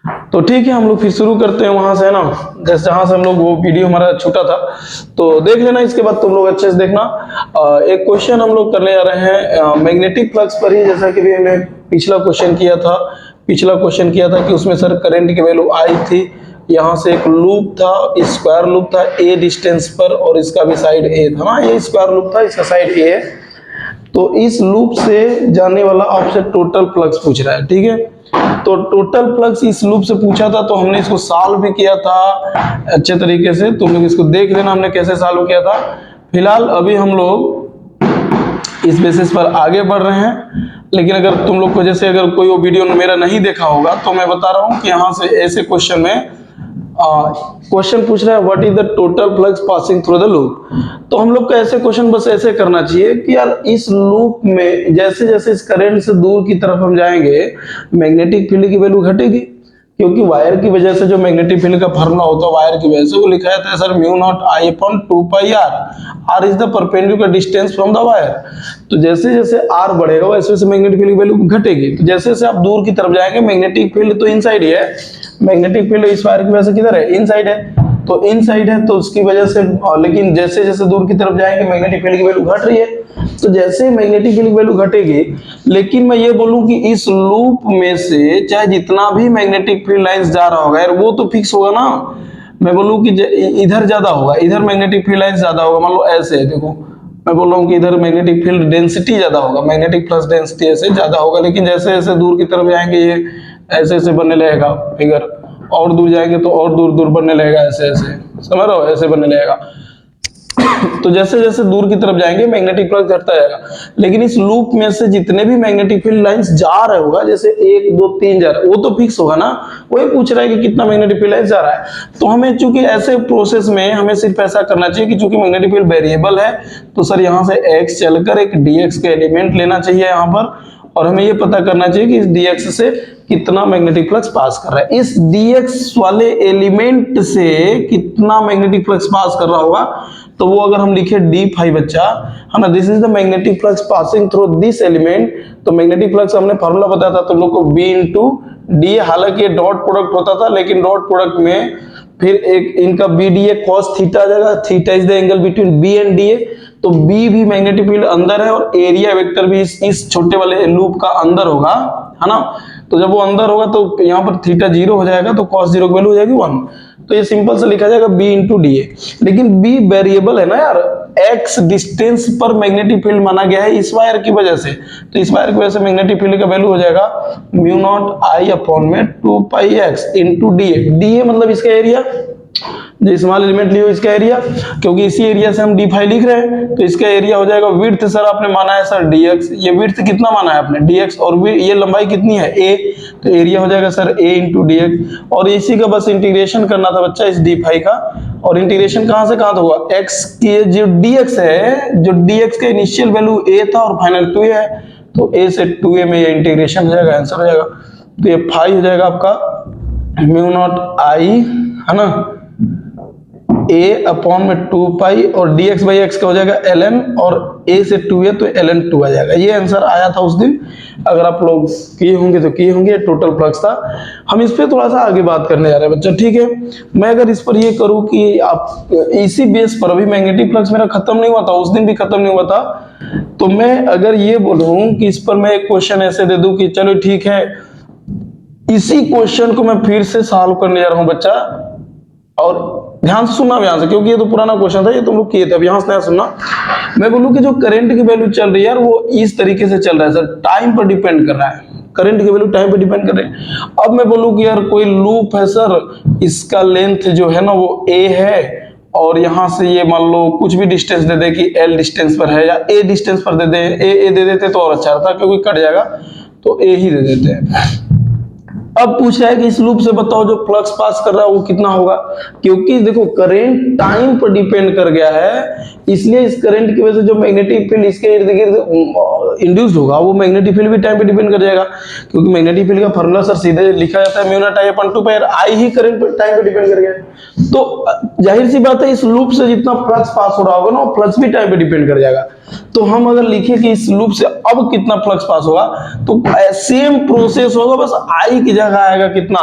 तो ठीक है, हम लोग फिर शुरू करते हैं वहां से, है ना, जैसे जहां से हम लोग वो वीडियो हमारा छूटा था तो देख लेना, इसके बाद तुम लोग अच्छे से देखना। एक क्वेश्चन हम लोग करने जा रहे हैं मैग्नेटिक फ्लक्स पर ही, जैसा कि भी हमने पिछला क्वेश्चन किया था कि उसमें सर करंट की वैल्यू आई थी, यहाँ से एक लूप था, स्क्वायर लूप था ए डिस्टेंस पर, और इसका भी साइड ए था ना, ये स्क्वायर लूप था, इसका साइड ए है। तो इस लूप से जाने वाला आपसे टोटल फ्लक्स पूछ रहा है, ठीक है। तो टोटल फ्लक्स इस लूप से पूछा था, तो हमने इसको सॉल्व भी किया था अच्छे तरीके से, तुम लोग इसको देख लेना हमने कैसे सॉल्व किया था। फिलहाल अभी हम लोग इस बेसिस पर आगे बढ़ रहे हैं, लेकिन अगर तुम लोग को जैसे अगर कोई वो वीडियो मेरा नहीं देखा होगा तो मैं बता रहा हूँ कि यहाँ से ऐसे क्वेश्चन में क्वेश्चन पूछ रहा है what is the total flux passing through the loop. तो हम लोग को ऐसे क्वेश्चन बस ऐसे करना चाहिए कि यार इस लूप में जैसे जैसे इस करंट से दूर की तरफ हम जाएंगे मैग्नेटिक फील्ड की वैल्यू घटेगी, क्योंकि वायर की वजह से जो मैग्नेटिक फील्ड का फॉर्मूला होता है वायर की वजह से वो लिखा जाता है sir mu not I upon 2 pi R, R is the perpendicular distance from the wire. तो जैसे जैसे आर बढ़ेगा वैसे वैसे मैग्नेटिक फील्ड की वैल्यू घटेगी। तो जैसे जैसे आप दूर की तरफ जाएंगे मैग्नेटिक फील्ड तो इनसाइड ही है, मैग्नेटिक फील्ड इस वायर की वजह से किधर है, इनसाइड है, तो इनसाइड है तो उसकी वजह से, लेकिन जैसे जैसे दूर की तरफ जाएंगे मैग्नेटिक फील्ड की वैल्यू घट रही है। तो जैसे मैग्नेटिक फील्ड की वैल्यू घटेगी, लेकिन मैं ये बोलूं कि इस लूप में से चाहे जितना भी मैग्नेटिक फील्ड लाइंस जा रहा होगा यार वो तो फिक्स होगा ना। मैं बोलूं कि इधर ज्यादा होगा, इधर मैग्नेटिक फील्ड लाइंस ज्यादा होगा, मान लो ऐसे है, देखो मैं बोल रहा हूँ कि इधर मैग्नेटिक फील्ड डेंसिटी ज्यादा होगा, मैग्नेटिक फ्लक्स डेंसिटी ऐसे ज्यादा होगा, लेकिन जैसे जैसे दूर की तरफ जाएंगे ये ऐसे ऐसे बनने लगेगा फिगर, और दूर जाएंगे तो और दूर दूर बनने लगेगा, ऐसे ऐसे समझ रहे हो, ऐसे बनने लगेगा। तो जैसे जैसे दूर की तरफ जाएंगे मैग्नेटिक फ्लक्स घटता जाएगा, लेकिन इस लूप में से जितने भी मैग्नेटिक फील्ड लाइंस जा रहे होगा, जैसे 1 2 3 जा रहा है, वो तो फिक्स होगा ना, वही पूछ रहा है कि कितना मैग्नेटिक फील्ड लाइंस जा रहा है। तो हमें चूंकि ऐसे प्रोसेस में हमें सिर्फ ऐसा करना चाहिए कि चूंकि मैग्नेटिक फील्ड वेरिएबल है तो सर यहाँ से x चलकर एक dx के एलिमेंट लेना चाहिए यहाँ पर, और हमें ये पता करना चाहिए कि इस dx से कितना मैग्नेटिक फ्लक्स पास कर रहा है, इस dx वाले एलिमेंट से कितना मैग्नेटिक फ्लक्स पास कर रहा होगा। तो वो अगर हम लिखे d फाई बच्चा, है ना, this is the magnetic flux passing through this element. तो मैग्नेटिक फ्लक्स हमने फार्मूला बताया था तुम लोग को b इंटू डी, हालांकि ये डॉट प्रोडक्ट होता था लेकिन डॉट प्रोडक्ट में फिर एक इनका B D A cos theta आ जाएगा, theta is the angle between B and D A. तो बी भी मैग्नेटिक फील्ड अंदर है और एरिया वेक्टर भी इस छोटे वाले लूप का अंदर होगा, है ना। तो जब वो अंदर होगा तो यहाँ पर थीटा 0 हो जाएगा, तो cos 0 की वैल्यू हो जाएगी 1। तो ये सिंपल से लिखा जाएगा b इंटू डी ए, लेकिन b वेरिएबल है ना यार, x डिस्टेंस पर मैग्नेटिक फील्ड माना गया है इस वायर की वजह से। तो इस वायर की वजह से मैग्नेटिक फील्ड का वैल्यू हो जाएगा म्यू नॉट आई अपॉन में 2 पाई x into D A. D A मतलब इसका एरिया, जो स्मॉल एलिमेंट लियो इसका एरिया, क्योंकि इसी एरिया से हम डी फाई लिख रहे हैं, तो इसका एरिया हो जाएगा विड्थ सर आपने माना है सर dx, ये विड्थ कितना माना है आपने dx, और ये लंबाई कितनी है a, तो एरिया हो जाएगा सर a इंटू dx। और इसी का बस इंटीग्रेशन करना था बच्चा इस डी फाई का, और इंटीग्रेशन कहां से कहां होगा, x की जो dx है, जो dx का इनिशियल वैल्यू a था और फाइनल 2a है, तो a से 2a में ये इंटीग्रेशन हो जाएगा, आंसर हो जाएगा। तो ये फाई हो जाएगा आपका म्यू नॉट आई, है ना, a अपॉन में 2 पाई, और dx बाई x का हो जाएगा ln, और a से 2a तो ln 2 आ जाएगा। ये आंसर आया था उस दिन, अगर आप लोग किए होंगे तो किए होंगे, टोटल फ्लक्स था। हम इस पे थोड़ा सा आगे बात करने जा रहे हैं बच्चा, ठीक है। मैं अगर इस पर ये करूं कि आप इसी बेस पर, अभी मैग्नेटिक फ्लक्स मेरा खत्म नहीं हुआ था, उस दिन भी खत्म नहीं हुआ था, तो मैं अगर ये बोलूं कि इस पर मैं एक क्वेश्चन ऐसे दे दूं कि चलो ठीक है, इसी क्वेश्चन को मैं फिर से सॉल्व करने जा रहा हूं बच्चा, और ध्यान से सुनना यहाँ से, क्योंकि ये तो पुराना क्वेश्चन था, ये तुम लोग किए थे, अब यहाँ से सुनना। मैं बोलूं कि जो करंट की वैल्यू चल रही है यार वो इस तरीके से चल रहा है सर, टाइम पर डिपेंड कर रहा है, करंट की वैल्यू टाइम पर डिपेंड कर रही है। अब मैं बोलूं कि यार कोई लूप है सर, इसका लेंथ जो है ना वो a है, और यहाँ से ये मान लो कुछ भी डिस्टेंस दे दे कि l डिस्टेंस पर है, या a डिस्टेंस पर दे दे, a दे देते तो और अच्छा रहता, क्योंकि कट जाएगा, तो a ही दे देते हैं। अब पूछ रहा है कि इस लूप से बताओ जो फ्लक्स पास कर रहा है वो कितना होगा, क्योंकि देखो करंट टाइम पर डिपेंड कर गया है, इसलिए इस करंट की वजह से जो मैग्नेटिक फील्ड इसके इर्द गिर्द इंड्यूस होगा वो मैग्नेटिक फील्ड भी टाइम पे डिपेंड कर जाएगा, क्योंकि मैग्नेटिक फील्ड का फार्मूला सर सीधे लिखा जाता है mu not I upon 2 pi, I he current पर टाइम पे डिपेंड कर गया। तो जाहिर सी बात है इस लूप से जितना फ्लक्स पास हो रहा होगा ना वो फ्लक्स भी टाइम पे डिपेंड कर जाएगा। तो हम अगर लिखे कि इस लूप से अब कितना फ्लक्स पास होगा, तो सेम प्रोसेस होगा, बस आई की जगह आएगा कितना,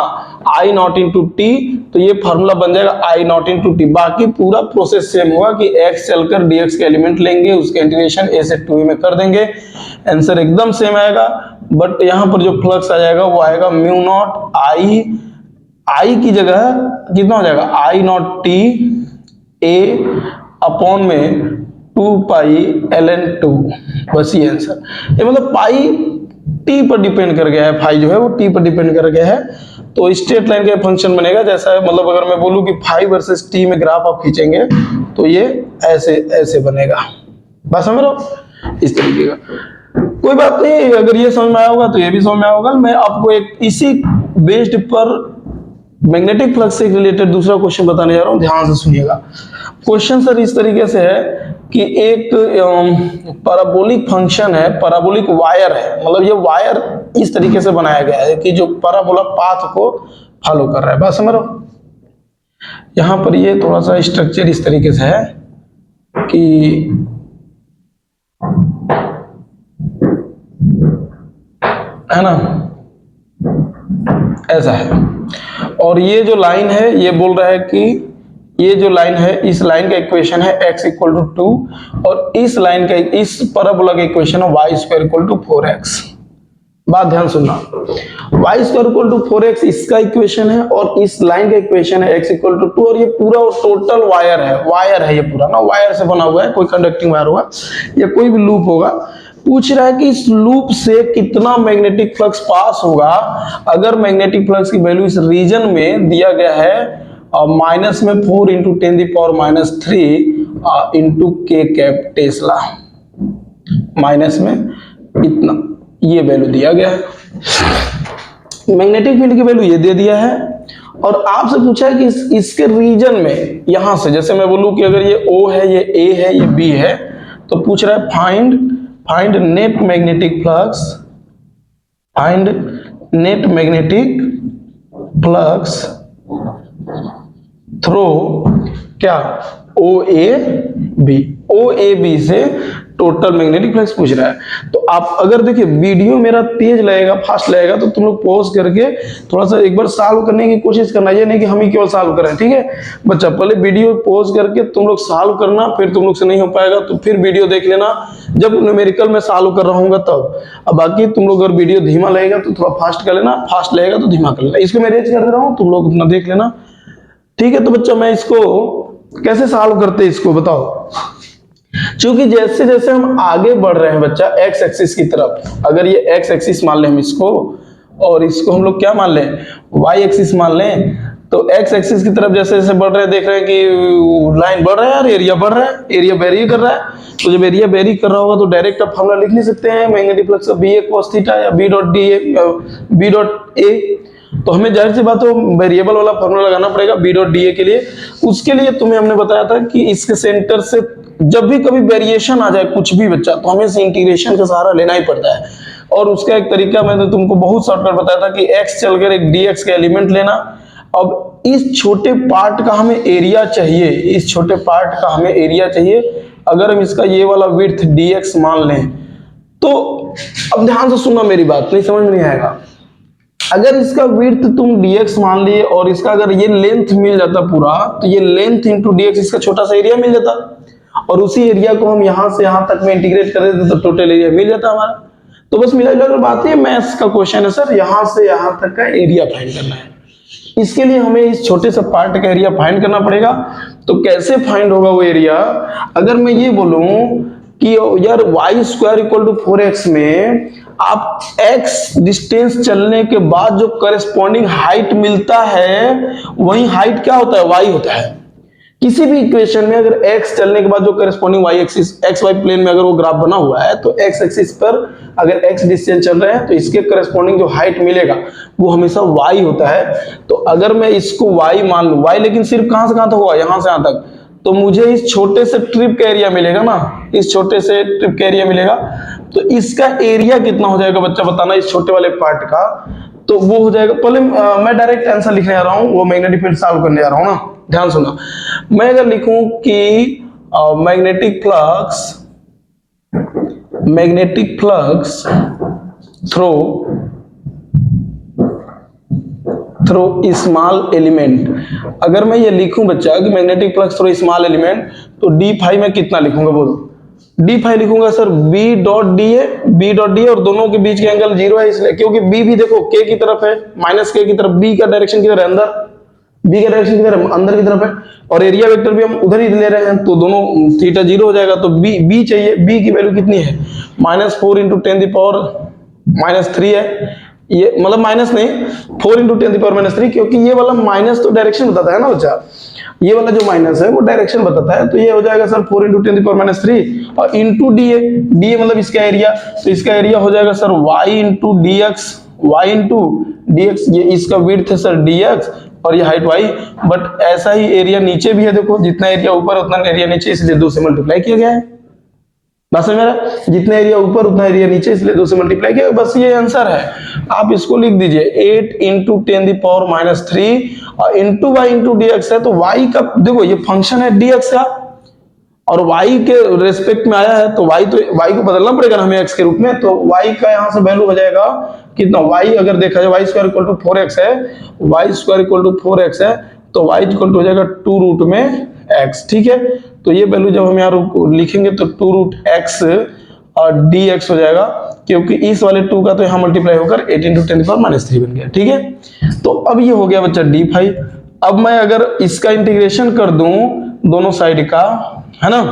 आई नॉट इंटू टी, तो ये फॉर्मूला बन जाएगा आई नॉट इंटू टी। बाकी पूरा प्रोसेस सेम होगा कि x चलकर dx के एलिमेंट लेंगे, उसका इंटीग्रेशन a से 2a में कर देंगे, आंसर एकदम सेम आएगा। बट यहाँ पर जो फ्लक्स आ जाएगा वो आएगा म्यू नॉट आई की जगह कितना हो जाएगा आई नॉट टी ए अपॉन में 2 पाई ln 2, बस ये आंसर। ये मतलब पाई टी पर डिपेंड कर गया है, फाई जो है वो टी पर डिपेंड कर गया है। तो स्ट्रेट लाइन का फंक्शन बनेगा जैसा, मतलब अगर मैं बोलूं कि फाई वर्सेस टी में ग्राफ आप खींचेंगे तो ये ऐसे ऐसे बनेगा, बस समझ लो इस तरीके का। कोई बात नहीं, अगर ये समझ में आया होगा तो ये भी समझ में आया होगा। मैं आपको एक इसी बेस्ड पर मैग्नेटिक फ्लक्स से रिलेटेड दूसरा क्वेश्चन बताने जा रहा हूं, ध्यान से सुनिएगा। क्वेश्चन सर इस तरीके से है कि एक पैराबोलिक फंक्शन है, पैराबोलिक वायर है, मतलब ये वायर इस तरीके से बनाया गया है कि जो पैराबोला पाथ को फॉलो कर रहा है, बस समझ लो। यहां पर ये थोड़ा सा स्ट्रक्चर इस तरीके से है कि है ना, ऐसा है। और ये जो लाइन है ये बोल रहा है कि ये जो लाइन है, इस लाइन का इक्वेशन है x इक्वल टू 2, और इस लाइन का, इस पैराबोला का इक्वेशन है y square equal to 4x। बात ध्यान सुनना, y square equal to 4x इसका इक्वेशन है, और इस लाइन का इक्वेशन है x इक्वल टू 2, और ये पूरा टोटल वायर है ये पूरा ना, वायर से बना हुआ है, कोई कंडक्टिंग वायर होगा या कोई भी लूप होगा। पूछ रहा है कि इस लूप से कितना मैग्नेटिक फ्लक्स पास होगा अगर मैग्नेटिक फ्लक्स की वैल्यू इस रीजन में दिया गया है माइनस में 4 इंटू 10⁻³ इंटू के कैप टेस्ला, माइनस में इतना ये वैल्यू दिया गया है। मैग्नेटिक फील्ड की वैल्यू ये दे दिया है, और आपसे पूछा है कि इसके रीजन में, यहां से जैसे मैं बोलूं कि अगर ये O है, ये A है, ये B है, तो पूछ रहा है find net magnetic flux, find net magnetic flux through क्या OAB से टोटल मैग्नेटिक फ्लक्स पूछ रहा है। तो आप अगर देखिए वीडियो मेरा तेज लगेगा, फास्ट लगेगा, तो तुम लोग पॉज करके थोड़ा सा एक बार सॉल्व करने की कोशिश करना, ये नहीं कि हम ही केवल सॉल्व करें, ठीक है बच्चा। पहले वीडियो पॉज करके तुम लोग सॉल्व करना, फिर तुम लोग से नहीं हो पाएगा तो फिर वीडियो देख लेना जब न्यूमेरिकल में सॉल्व कर रहा हूँ तब। अब बाकी तुम लोग अगर वीडियो धीमा लगेगा तो थोड़ा फास्ट कर लेना, फास्ट लगेगा तो धीमा कर लेना। इसको मैं रेज कर दे रहा हूँ, तुम लोग अपना देख लेना, ठीक है। तो बच्चा मैं इसको कैसे सॉल्व करते हैं इसको बताओ। क्योंकि जैसे जैसे हम आगे बढ़ रहे हैं बच्चा एक्स एक्सिस की तरफ, अगर ये एक्स एक्सिस मान लें हम इसको, और इसको हम लोग क्या मान लें, वाई एक्सिस मान लें, तो एक्स एक्सिस की तरफ जैसे जैसे बढ़ रहे हैं, देख रहे हैं कि लाइन बढ़ रहा है यार, एरिया बढ़ रहा है, एरिया वेरी कर रहा है। तो जब एरिया वेरी कर रहा होगा तो डायरेक्ट आप फॉर्मूला लिख नहीं सकते हैं मैग्नेटिक फ्लक्स का, बी ए cos थीटा या बी डॉट ए। तो हमें जाहिर सी बात हो वेरिएबल वाला फॉर्मूला लगाना पड़ेगा बी डॉट डी ए के लिए। उसके लिए तुम्हें हमने बताया था कि इसके सेंटर से जब भी कभी वेरिएशन आ जाए कुछ भी बच्चा, तो हमें इस इंटीग्रेशन का सहारा लेना ही पड़ता है। और उसका एक तरीका मैंने तुमको बहुत शॉर्टकट बताया था कि x चलकर एक dx का एलिमेंट लेना। अब इस छोटे पार्ट का हमें एरिया चाहिए, इस छोटे पार्ट का हमें एरिया चाहिए। अगर हम इसका ये वाला विड्थ dx मान लें तो, अब ध्यान से सुनना मेरी बात, नहीं समझ में नहीं आएगा। अगर इसका विड्थ तुम dx मान लिए और इसका अगर ये लेंथ मिल जाता पूरा, तो ये लेंथ इंटू dx इसका छोटा सा एरिया मिल जाता, और उसी एरिया को हम यहां से यहां तक में इंटीग्रेट कर देते तो टोटल एरिया मिल जाता हमारा। तो बस मिला जुला बात है, मैथ्स का क्वेश्चन है सर, यहां से यहां तक का एरिया फाइंड करना है। इसके लिए हमें इस छोटे से पार्ट का एरिया फाइंड करना पड़ेगा। तो कैसे फाइंड होगा वो एरिया, अगर मैं ये बोलूं कि यार y square equal to 4x में आप x डिस्टेंस चलने के बाद जो करेस्पॉन्डिंग हाइट मिलता है, वही हाइट क्या होता है, y होता है। किसी भी इक्वेशन में अगर x चलने के बाद जो corresponding y axis X Y plane में अगर वो ग्राफ बना हुआ है, तो x एक्सिस पर अगर x डिस्टेंस चल रहा है तो इसके करेस्पॉन्डिंग जो हाइट मिलेगा वो हमेशा y होता है। तो अगर मैं इसको y मान लूं, y लेकिन सिर्फ कहां से कहां तक होगा, यहां से यहां तक, तो मुझे इस छोटे से ट्रिप का एरिया मिलेगा ना, इस छोटे से ट्रिप का एरिया मिलेगा। तो इसका एरिया कितना हो जाएगा बच्चा बताना, इस छोटे वाले पार्ट का। तो वो हो जाएगा, पहले मैं डायरेक्ट आंसर लिखने जा रहा हूं, वो मैग्नेटिक फील्ड सॉल्व करने जा रहा हूं ना, ध्यान सुना। मैं अगर लिखूं कि magnetic flux through through small element. अगर मैं ये लिखूं बच्चा कि magnetic flux through small element, तो डी फाई में कितना लिखूंगा बोलो? डी फाई लिखूंगा सर बी डॉट डी है, बी डॉट डी, और दोनों के बीच के एंगल 0 है, इसलिए क्योंकि बी भी देखो के की तरफ है, माइनस के की तरफ, बी का डायरेक्शन किधर है? अंदर, बी का डायरेक्शन किधर? अंदर की तरफ है, और एरिया वेक्टर भी हम उधर ही ले रहे हैं, तो दोनों थीटा 0 हो जाएगा। तो बी चाहिए, बी की वैल्यू कितनी है? -4 × 10⁻³ है, ये मतलब माइनस नहीं, 4 × 10⁻³ क्योंकि ये वाला माइनस तो डायरेक्शन बताता है ना बच्चा, ये वाला जो माइनस है वो डायरेक्शन बताता है, तो ये हो जाएगा सर 4 × 10⁻³ और इंटू डी है, डी मतलब इसका एरिया, तो इसका एरिया हो जाएगा sir y × dx, y × dx, ये इसका विड्थ है सर dx और ये हाइट y। बट ऐसा ही एरिया नीचे भी है, देखो जितना एरिया ऊपर उतना एरिया नीचे, इसलिए 2 से मल्टीप्लाई किया गया है। बस मेरा जितना एरिया ऊपर उतना एरिया नीचे, इसलिए 2 से मल्टीप्लाई किया, बस ये आंसर है। आप इसको लिख दीजिए 8 × 10⁻³ और इंटू y × dx है, तो y का देखो ये फंक्शन है dx का और y के रेस्पेक्ट में आया है, तो y को बदलना पड़ेगा ना हमें x के रूप में, तो y का यहाँ से वैल्यू हो जाएगा कितना? y अगर देखा जाए y² = 4x है, y² = 4x है, तो y हो जाएगा 2√x, ठीक है। तो ये वैल्यू जब हम यहाँ लिखेंगे तो 2√x और dx हो जाएगा, क्योंकि इस वाले 2 का तो यहाँ मल्टीप्लाई होकर 8 × 10⁻³ बन गया, ठीक है। तो अब ये हो गया बच्चा डी फाई। अब मैं अगर इसका इंटीग्रेशन कर दूं दोनों साइड का, है ना,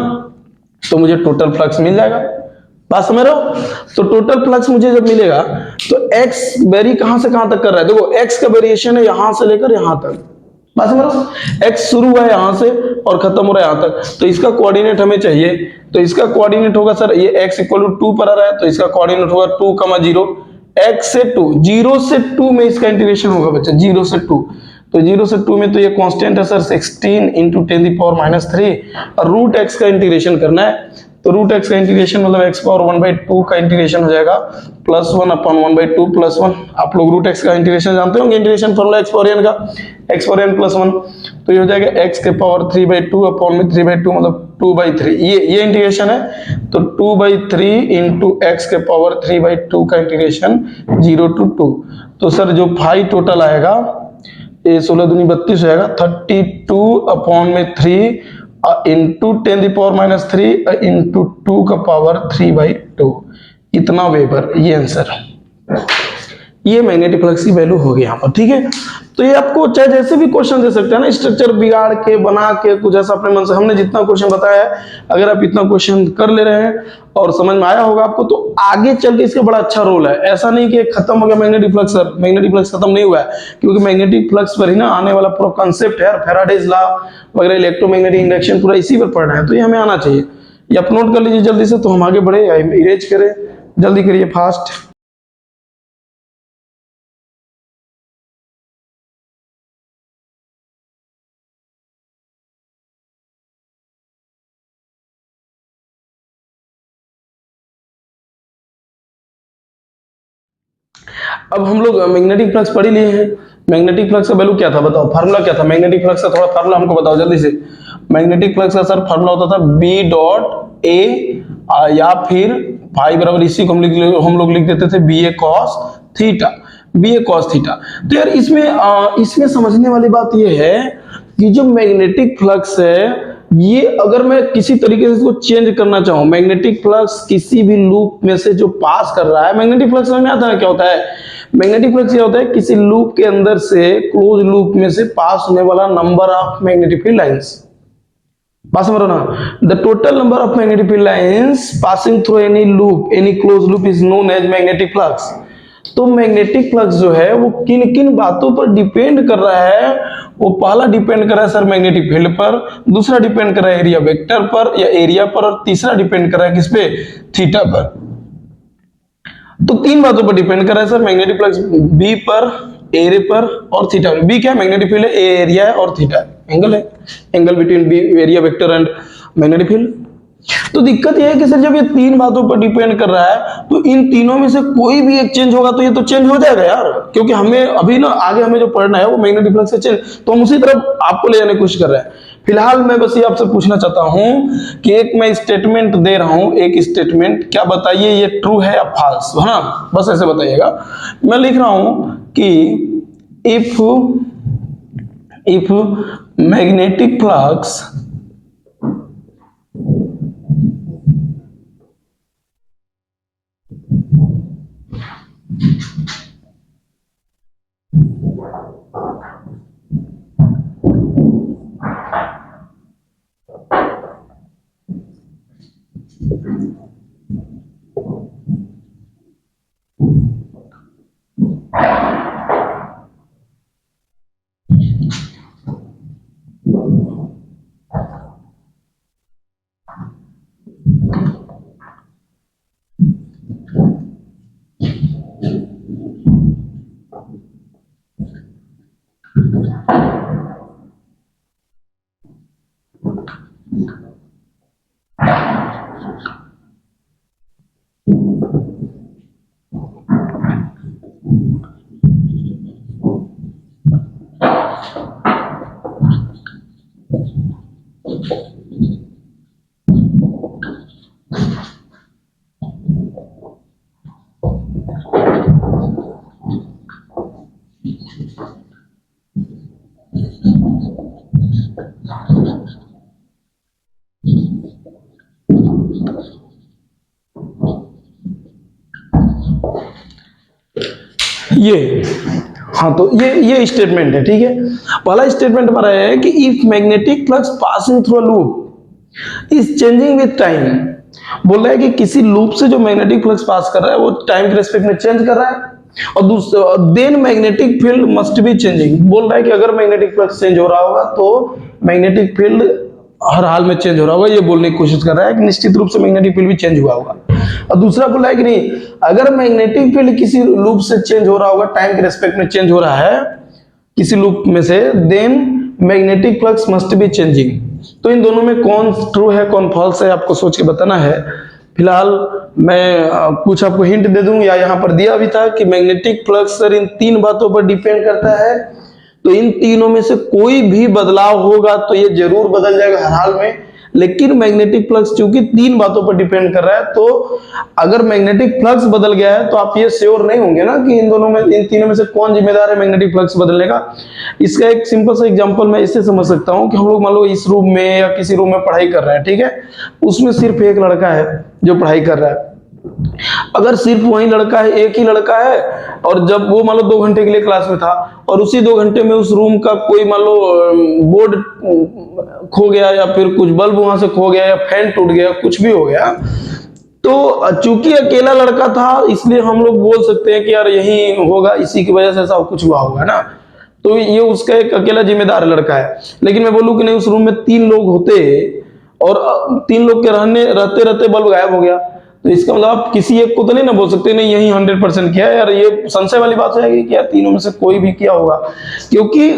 तो मुझे टोटल फ्लक्स मिल जाएगा। बात समझ रहे हो? तो टोटल फ्लक्स मुझे जब मिलेगा तो x वेरी कहां से कहां तक कर रहा है? देखो x का वेरिएशन है यहां से लेकर यहां तक, बात समझ रहे हो? x शुरू हुआ है यहां से और खत्म हो रहा है यहां तक, तो इसका कोऑर्डिनेट हमें चाहिए, तो इसका कोऑर्डिनेट होगा सर ये x = 2 पर आ रहा है, तो इसका कोऑर्डिनेट होगा 2, 0, x से 2, 0 से 2 में इसका इंटीग्रेशन होगा बच्चा, 0 से 2, तो 0 से 2 में तो ये कांस्टेंट है सर 16 × 10⁻³ और √x का इंटीग्रेशन करना है, तो √x का इंटीग्रेशन मतलब x⁻1/2 का इंटीग्रेशन हो जाएगा +1/1/2 +1। आप लोग √x का इंटीग्रेशन जानते होंगे, इंटीग्रेशन फॉर्मूला x⁻n का, x⁻n + 1, तो ये हो जाएगा x⁻³ 3/2 मतलब 2/3, ये इंटीग्रेशन है, तो 2/3 × x⁻³ का इंटीग्रेशन 0 to 2, तो सर जो फाई टोटल आएगा ये 16 दूनी 32 हो जाएगा, 32/3 इंटू 10⁻³ इंटू 2⁻³ इतना वेबर, ये आंसर, ये मैग्नेटिक फ्लक्स की वैल्यू हो गई यहाँ पर, ठीक है। तो ये आपको चाहे जैसे भी क्वेश्चन दे सकते हैं ना, स्ट्रक्चर बिगाड़ के बना के कुछ ऐसा अपने मन से, हमने जितना क्वेश्चन बताया है अगर आप इतना क्वेश्चन कर ले रहे हैं और समझ में आया होगा आपको, तो आगे चल के इसका बड़ा अच्छा रोल है। ऐसा नहीं कि खत्म हो गया magnetic flux, sir magnetic flux खत्म नहीं हुआ है, क्योंकि मैग्नेटिक फ्लक्स पर ही ना आने वाला पूरा कॉन्सेप्ट है, फैराडेज लॉ वगैरह, इलेक्ट्रोमैग्नेटिक इंडक्शन पूरा इसी पर पढ़ना है, तो ये हमें आना चाहिए। ये आप नोट कर लीजिए जल्दी से, तो हम आगे बढ़े, इरेज करें, जल्दी करिए फास्ट। अब हम लोग मैग्नेटिक फ्लक्स पढ़ ही लिए हैं। मैग्नेटिक फ्लक्स का वैल्यू क्या था बताओ, फार्मूला क्या था मैग्नेटिक फ्लक्स का? थोड़ा फार्मूला हमको बताओ जल्दी से। मैग्नेटिक फ्लक्स का सर फार्मूला होता था बी डॉट ए, या फिर फाई बराबर इसी को हम लोग लिख देते थे बी ए कॉस थीटा, बी ए कॉस थीटा। तो यार इसमें समझने वाली बात ये है कि जो मैग्नेटिक फ्लक्स है, ये अगर मैं किसी तरीके से इसको चेंज करना चाहूं, मैग्नेटिक फ्लक्स किसी भी लूप में से जो पास कर रहा है, मैग्नेटिक फ्लक्स में आता है क्या होता है? मैग्नेटिक फ्लक्स क्या होता है? किसी लूप के अंदर से, क्लोज लूप में से पास होने वाला number of magnetic field lines, pass समझ रहे हो ना? The total number of magnetic field lines passing through any loop, any close loop is known as magnetic flux. तो मैग्नेटिक फ्लक्स जो है वो किन किन बातों पर डिपेंड कर रहा है? वो पहला डिपेंड कर रहा है सर मैग्नेटिक फील्ड पर, दूसरा डिपेंड कर रहा है एरिया वेक्टर पर या एरिया पर, और तीसरा डिपेंड कर रहा है किस पे? थीटा पर। तो तीन बातों पर डिपेंड कर रहा है सर मैग्नेटिक फ्लक्स, बी पर, एरिया पर और थीटा पर। बी क्या है? मैग्नेटिक फील्ड है, ए एरिया है और थीटा एंगल है, angle between B area vector and magnetic field. तो दिक्कत यह है कि सर जब ये तीन बातों पर डिपेंड कर रहा है, तो इन तीनों में से कोई भी एक चेंज होगा तो ये तो चेंज हो जाएगा यार, क्योंकि हमें अभी ना आगे हमें जो पढ़ना है वो मैग्नेटिक फ्लक्स से चेंज, तो हम उसी तरफ आपको ले जाने की कोशिश कर रहे हैं। फिलहाल मैं बस ये आपसे पूछना चाहता हूं कि एक मैं स्टेटमेंट दे रहा हूं, एक स्टेटमेंट, क्या बताइए ये ट्रू है या फॉल्स, है ना? बस ऐसे बताइएगा। मैं लिख रहा हूं कि if magnetic flux ये, हाँ तो ये स्टेटमेंट है, ठीक है। पहला स्टेटमेंट हमारा है कि if magnetic flux passing through a loop is changing with time, बोल रहा है कि किसी लूप से जो मैग्नेटिक फ्लक्स पास कर रहा है वो टाइम के रेस्पेक्ट में चेंज कर रहा है, और दूसरा then magnetic field must be changing, बोल रहा है कि अगर मैग्नेटिक फ्लक्स चेंज हो रहा होगा तो मैग्नेटिक फील्ड हर हाल में चेंज हो रहा होगा, ये बोलने की कोशिश कर रहा है कि निश्चित रूप से मैग्नेटिक फील्ड भी चेंज हुआ होगा। और दूसरा बोला है कि नहीं, अगर मैग्नेटिक फील्ड किसी लूप से चेंज हो रहा होगा, टाइम के रेस्पेक्ट में चेंज हो रहा है किसी लूप में से, then magnetic flux must be changing. तो इन दोनों में कौन ट्रू है कौन फॉल्स है आपको सोच के बताना है। फिलहाल मैं कुछ आपको हिंट दे दूं, या यहाँ पर दिया भी था कि मैग्नेटिक फ्लक्स सर इन तीन बातों पर डिपेंड करता है, तो इन तीनों में से कोई भी बदलाव होगा तो ये जरूर बदल जाएगा हर हाल में, लेकिन मैग्नेटिक फ्लक्स चूंकि तीन बातों पर डिपेंड कर रहा है, तो अगर मैग्नेटिक फ्लक्स बदल गया है तो आप ये श्योर नहीं होंगे ना कि इन दोनों में, इन तीनों में से कौन जिम्मेदार है मैग्नेटिक फ्लक्स बदलने का। इसका एक सिंपल सा एग्जांपल मैं इससे समझ सकता हूं कि हम लोग मान लो इस रूम में या किसी रूम में पढ़ाई कर रहे हैं, ठीक है, उसमें सिर्फ एक लड़का है जो पढ़ाई कर रहा है। अगर सिर्फ वही लड़का है, एक ही लड़का है, और जब वो मान लो 2 घंटे के लिए क्लास में था और उसी 2 घंटे में उस रूम का कोई मान लो बोर्ड खो गया या फिर कुछ बल्ब वहां से खो गया या फैन टूट गया, कुछ भी हो गया, तो चूंकि अकेला लड़का था इसलिए हम लोग बोल सकते हैं कि यार यही होगा, इसी की वजह से ऐसा कुछ हुआ होगा ना, तो ये उसका एक अकेला जिम्मेदार लड़का है। लेकिन मैं बोलूं कि नहीं, उस रूम में 3 लोग होते और 3 लोग के रहते रहते बल्ब गायब हो गया, तो इसका मतलब आप किसी एक को तो नहीं ना बोल सकते नहीं यही 100% किया है यार, ये संशय वाली बात हो जाएगी कि यार तीनों में से कोई भी किया होगा। क्योंकि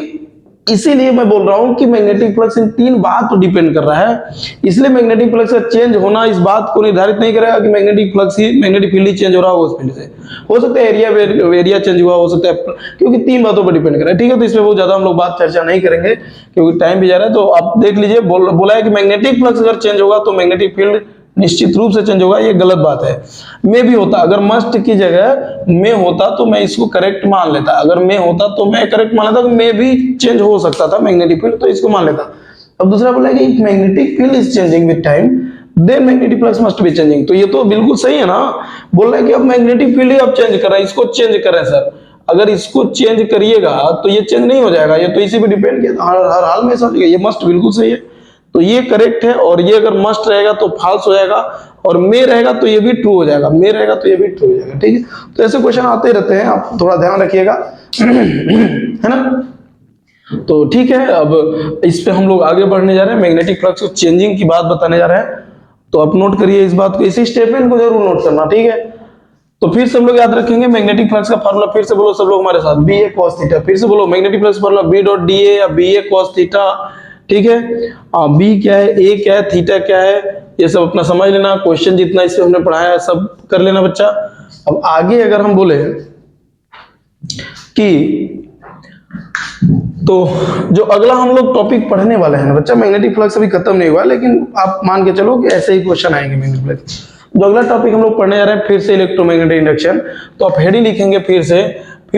इसीलिए मैं बोल रहा हूं कि मैग्नेटिक फ्लक्स इन तीन बात पर डिपेंड कर रहा है, इसलिए मैग्नेटिक फ्लक्स का चेंज होना इस बात को निर्धारित नहीं करेगा कि मैग्नेटिक फ्लक्स ही, मैग्नेटिक फील्ड ही चेंज हो रहा होगा उस फील्ड से, हो सकता है एरिया चेंज हुआ हो सकता है, क्योंकि तीन बातों पर डिपेंड कर रहा है, ठीक है। तो इसमें बहुत ज्यादा हम लोग बात चर्चा नहीं करेंगे क्योंकि टाइम भी जा रहा है। तो आप देख लीजिए, बोला है कि मैग्नेटिक फ्लक्स अगर चेंज होगा तो मैग्नेटिक फील्ड निश्चित रूप से चेंज होगा, ये गलत बात है। मे भी होता, अगर मस्ट की जगह में होता तो मैं इसको करेक्ट मान लेता, अगर मैं होता तो मैं करेक्ट मान लेता कि मे भी चेंज हो सकता था मैग्नेटिक फील्ड, तो इसको मान लेता। अब दूसरा बोला कि if magnetic field is changing with time then magnetic flux must be changing, तो ये तो बिल्कुल सही है ना। बोल रहा है कि अब मैग्नेटिक फील्ड ही अब चेंज कर रहा है, इसको चेंज कर रहे हैं सर, अगर इसको चेंज करिएगा तो ये चेंज नहीं हो जाएगा, ये तो इसी पे डिपेंड किया, हर हाल में ऐसा, ये मस्ट बिल्कुल सही है, तो ये करेक्ट है। और ये अगर मस्ट रहेगा तो फॉल्स हो जाएगा, और मे रहेगा तो ये भी ट्रू हो जाएगा, मे रहेगा तो ये भी ट्रू हो जाएगा, ठीक है। तो ऐसे क्वेश्चन आते रहते हैं, आप थोड़ा ध्यान रखिएगा है ना। तो ठीक है, अब इस पे हम लोग आगे बढ़ने जा रहे हैं, मैग्नेटिक फ्लक्स को चेंजिंग की बात बताने जा रहे हैं, तो आप नोट करिए इस बात को, इसी स्टेटमेंट को जरूर नोट करना, ठीक है। तो फिर से हम लोग याद रखेंगे मैग्नेटिक फ्लक्स का फार्मूला, फिर से बोलो सब लोग हमारे साथ, बी ए कॉस थीटा, फिर से बोलो magnetic flux formula B dot D A या बी ए कॉस थीटा, ठीक है। बी क्या है, ए क्या है, थीटा क्या है, ये सब अपना समझ लेना, क्वेश्चन जितना इससे हमने पढ़ाया है सब कर लेना बच्चा। अब आगे अगर हम बोले कि तो जो अगला हम लोग टॉपिक पढ़ने वाले हैं ना बच्चा, मैग्नेटिक फ्लक्स अभी खत्म नहीं हुआ, लेकिन आप मान के चलो कि ऐसे ही क्वेश्चन आएंगे मैग्नेटिक फ्लक्स। जो अगला टॉपिक हम लोग पढ़ने जा रहे हैं फिर से इलेक्ट्रोमैग्नेटिक इंडक्शन, तो आप हेडिंग लिखेंगे, फिर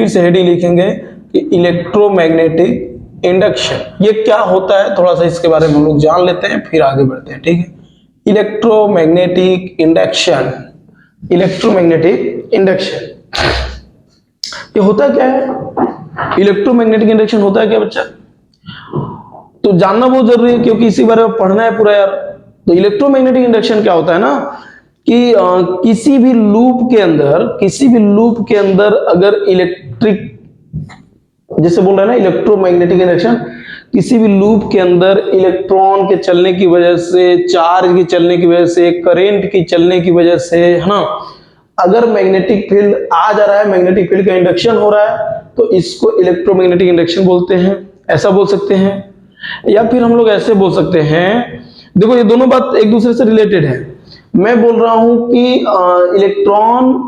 से हेडिंग लिखेंगे कि इलेक्ट्रोमैग्नेटिक इंडक्शन ये क्या होता है, थोड़ा सा इसके बारे में हम लोग जान लेते हैं फिर आगे बढ़ते हैं। ठीक है, इलेक्ट्रोमैग्नेटिक इंडक्शन, इलेक्ट्रोमैग्नेटिक इंडक्शन ये होता क्या है? इलेक्ट्रोमैग्नेटिक इंडक्शन होता है क्या बच्चा? तो जानना बहुत जरूरी है क्योंकि इसी बारे में पढ़ना है पूरा यार। तो इलेक्ट्रोमैग्नेटिक इंडक्शन क्या होता है ना कि किसी भी लूप के अंदर अगर इलेक्ट्रिक, जैसे बोल रहे हैं ना इलेक्ट्रोमैग्नेटिक इंडक्शन, किसी भी लूप के अंदर इलेक्ट्रॉन के चलने की वजह से, चार्ज के चलने की वजह से, करंट की चलने की वजह से, है ना, अगर मैग्नेटिक फील्ड आ जा रहा है, मैग्नेटिक फील्ड का इंडक्शन हो रहा है, तो इसको इलेक्ट्रोमैग्नेटिक इंडक्शन बोलते हैं। ऐसा बोल सकते हैं, या फिर हम लोग ऐसे बोल सकते हैं, देखो ये दोनों बात एक दूसरे से रिलेटेड है। मैं बोल रहा हूं कि इलेक्ट्रॉन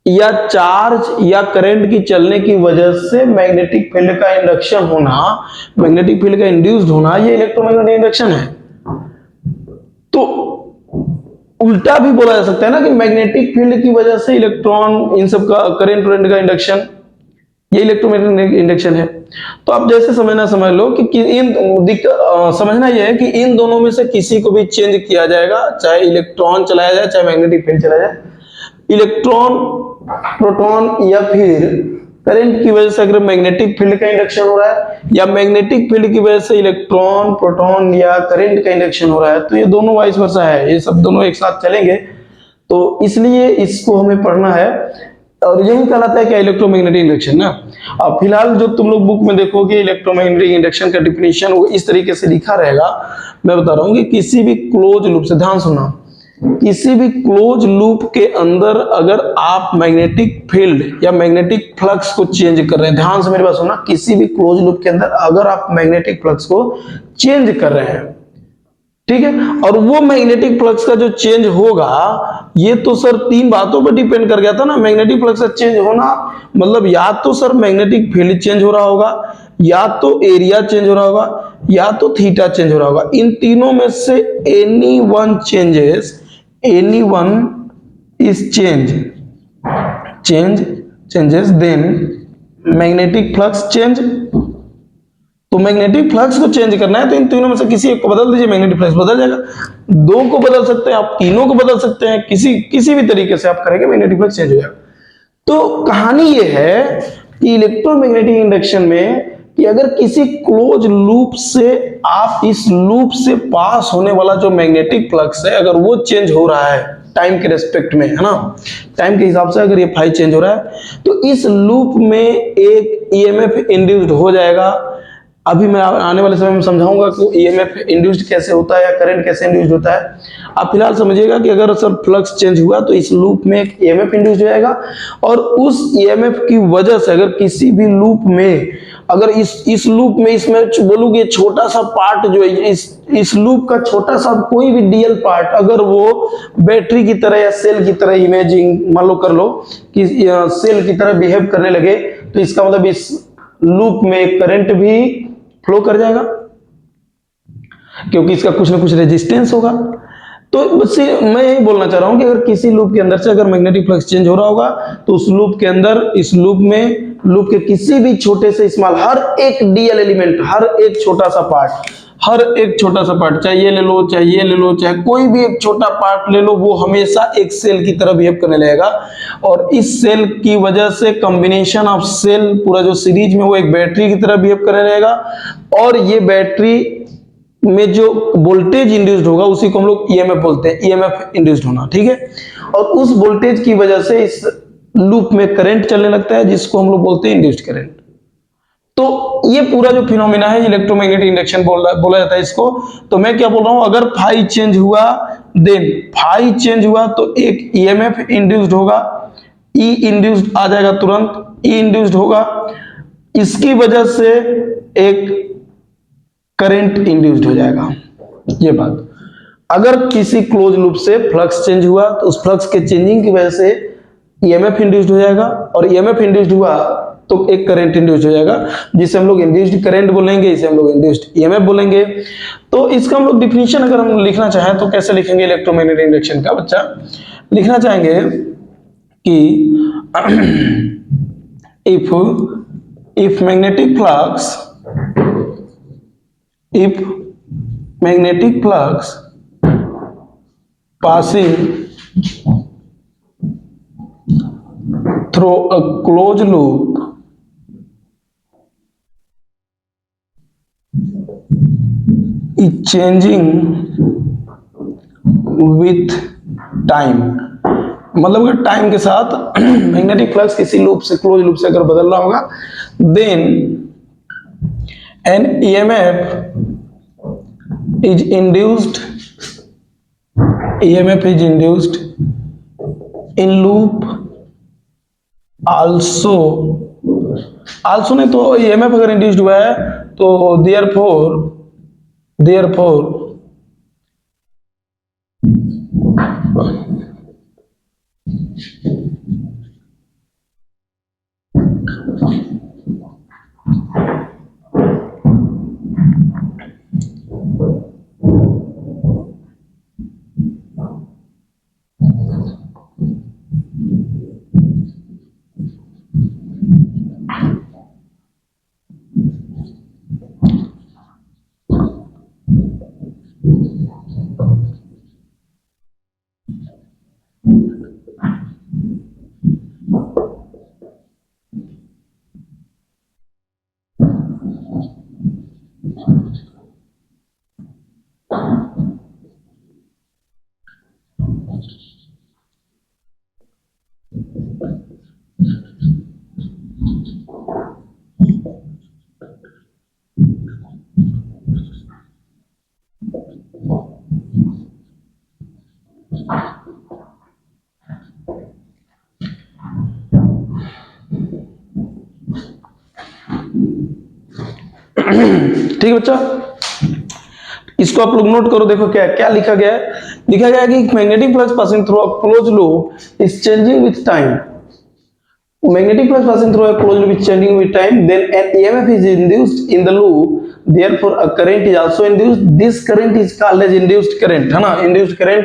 या चार्ज या करंट की चलने की वजह से मैग्नेटिक फील्ड का इंडक्शन होना, मैग्नेटिक फील्ड का इंड्यूस्ड होना, ये इलेक्ट्रोमैग्नेटिक इंडक्शन है। तो उल्टा भी बोला जा सकता है ना कि मैग्नेटिक फील्ड की वजह से इलेक्ट्रॉन इन सब का करंट का इंडक्शन, ये इलेक्ट्रोमैग्नेटिक इंडक्शन है। तो आप जैसे समझना समझ लो कि इन समझना यह है कि इन दोनों में से किसी को भी चेंज किया जाएगा, चाहे इलेक्ट्रॉन चलाया जाए चाहे मैग्नेटिक फील्ड चलाया जाए। इलेक्ट्रॉन, प्रोटॉन या फिर करंट की वजह से अगर मैग्नेटिक फील्ड का इंडक्शन हो रहा है, या मैग्नेटिक फील्ड की वजह से इलेक्ट्रॉन, प्रोटॉन या करंट का इंडक्शन हो रहा है, तो ये दोनों वाइस वर्सा है, ये सब दोनों एक साथ चलेंगे। तो इसलिए इसको हमें पढ़ना है और यही कहलाता है क्या? इलेक्ट्रोमैग्नेटिक इंडक्शन ना। अब फिलहाल जो तुम लोग बुक में देखोगे इलेक्ट्रोमैग्नेटिक इंडक्शन का डिफिनीशन वो इस तरीके से लिखा रहेगा। मैं बता रहा हूं कि किसी भी क्लोज लूप से, ध्यान सुना, किसी भी क्लोज लूप के अंदर अगर आप मैग्नेटिक फील्ड या मैग्नेटिक फ्लक्स को चेंज कर रहे हैं, ध्यान से मेरी बात सुनना, किसी भी क्लोज लूप के अंदर अगर आप मैग्नेटिक फ्लक्स को चेंज कर रहे हैं, ठीक है, और वो मैग्नेटिक फ्लक्स का जो चेंज होगा, ये तो सर तीन बातों पर डिपेंड कर गया था ना। मैग्नेटिक फ्लक्स का चेंज होना मतलब या तो सर मैग्नेटिक फील्ड चेंज हो रहा होगा, या तो एरिया चेंज हो रहा होगा, या तो थीटा चेंज हो रहा होगा। इन तीनों में से any one is changes then magnetic flux change. तो मैग्नेटिक फ्लक्स को चेंज करना है तो इन तीनों में से किसी एक को बदल दीजिए, मैग्नेटिक फ्लक्स बदल जाएगा। दो को बदल सकते हैं आप, तीनों को बदल सकते हैं, किसी भी तरीके से आप करेंगे मैग्नेटिक फ्लक्स चेंज हो जाएगा। तो कहानी ये है कि इलेक्ट्रोमैग्नेटिक इंडक्शन में कि अगर किसी क्लोज लूप से आप इस लूप से पास होने वाला जो मैग्नेटिक फ्लक्स है अगर वो चेंज हो रहा है टाइम के रेस्पेक्ट में, है ना, टाइम के हिसाब से अगर ये फाई चेंज हो रहा है, तो इस लूप में एक ईएमएफ इंड्यूस्ड हो जाएगा। अभी मैं आने वाले समय में समझाऊंगा कि ईएमएफ इंड्यूस्ड कैसे होता है या करंट कैसे इंड्यूस्ड होता है। आप फिलहाल समझिएगा कि अगर सर फ्लक्स चेंज हुआ तो इस लूप में एक ईएमएफ इंड्यूस्ड हो जाएगा, और उस ईएमएफ की वजह से अगर किसी भी लूप में, अगर इस लूप में, इसमें बोलूंगे छोटा सा पार्ट जो है, इस लूप का छोटा सा कोई भी डीएल पार्ट अगर वो बैटरी की तरह या सेल की तरह इमेजिंग मान लो कर लो कि सेल की तरह बिहेव करने लगे, तो इसका मतलब इस लूप में करंट भी फ्लो कर जाएगा क्योंकि इसका कुछ ना कुछ रेजिस्टेंस होगा। तो बच्चे मैं यही बोलना चाह रहा हूं कि अगर किसी लूप के अंदर से अगर मैग्नेटिक फ्लक्स चेंज हो रहा होगा तो उस लूप के अंदर, इस लूप में, लूप के किसी भी छोटे से स्मॉल, हर एक डीएल एलिमेंट, हर एक छोटा सा पार्ट, चाहे ये ले लो, चाहे ये ले लो, चाहे कोई भी एक छोटा पार्ट ले लो, वो हमेशा एक सेल की तरह बिहेव करने लगेगा। और इस सेल की वजह से कॉम्बिनेशन ऑफ सेल, पूरा जो सीरीज में, वो एक बैटरी की तरह बिहेव करने लगेगा। और ये बैटरी में जो वोल्टेज इंड्यूस्ड होगा उसी को हम लोग ईएमएफ बोलते हैं, ईएमएफ इंड्यूस्ड होना, ठीक है। और उस वोल्टेज की वजह से इस लूप में करंट चलने लगता है जिसको हम लोग बोलते हैं इंड्यूस्ड करंट। तो ये पूरा जो फिनोमिना है इलेक्ट्रोमैग्नेटिक इंडक्शन बोला जाता है इसको। तो मैं क्या बोल रहा हूं, अगर फाई चेंज हुआ, देन फाई चेंज हुआ तो एक ईएमएफ इंड्यूस्ड होगा, ई इंड्यूस्ड आ जाएगा तुरंत, ई इंड्यूस्ड होगा, इसकी वजह से एक करंट इंड्यूस्ड हो जाएगा। ये बात, अगर किसी क्लोज लूप से फ्लक्स चेंज हुआ तो उस फ्लक्स के चेंजिंग की वजह से ईएमएफ इंड्यूस्ड हो जाएगा, और ईएमएफ इंड्यूस्ड हुआ तो एक करंट इंड्यूस्ड हो जाएगा, जिसे हम लोग इंड्यूस्ड करंट बोलेंगे, इसे हम लोग इंड्यूस्ड ईएमएफ बोलेंगे। तो इसका हम लोग डिफिनीशन अगर हम लिखना चाहें तो कैसे लिखेंगे इलेक्ट्रोमैग्नेटिक इंडक्शन का? बच्चा लिखना चाहेंगे कि if if magnetic flux passing through a closed loop is changing with time, मतलब अगर टाइम के साथ मैग्नेटिक फ्लक्स किसी लूप से क्लोज लूप से अगर बदल रहा होगा, then an EMF is induced in loop also नहीं तो ईएमएफ अगर इंड्यूस्ड हुआ है तो देयरफॉर ठीक है बच्चा, इसको आप लोग नोट करो। देखो क्या क्या लिखा गया है। लिखा गया है कि magnetic flux passing through a close loop is changing with time. Magnetic flux passing through a closed loop is changing with time. Then an EMF is induced in the loop. Therefore, a current is also induced. This current is called as induced current, है ना, induced current।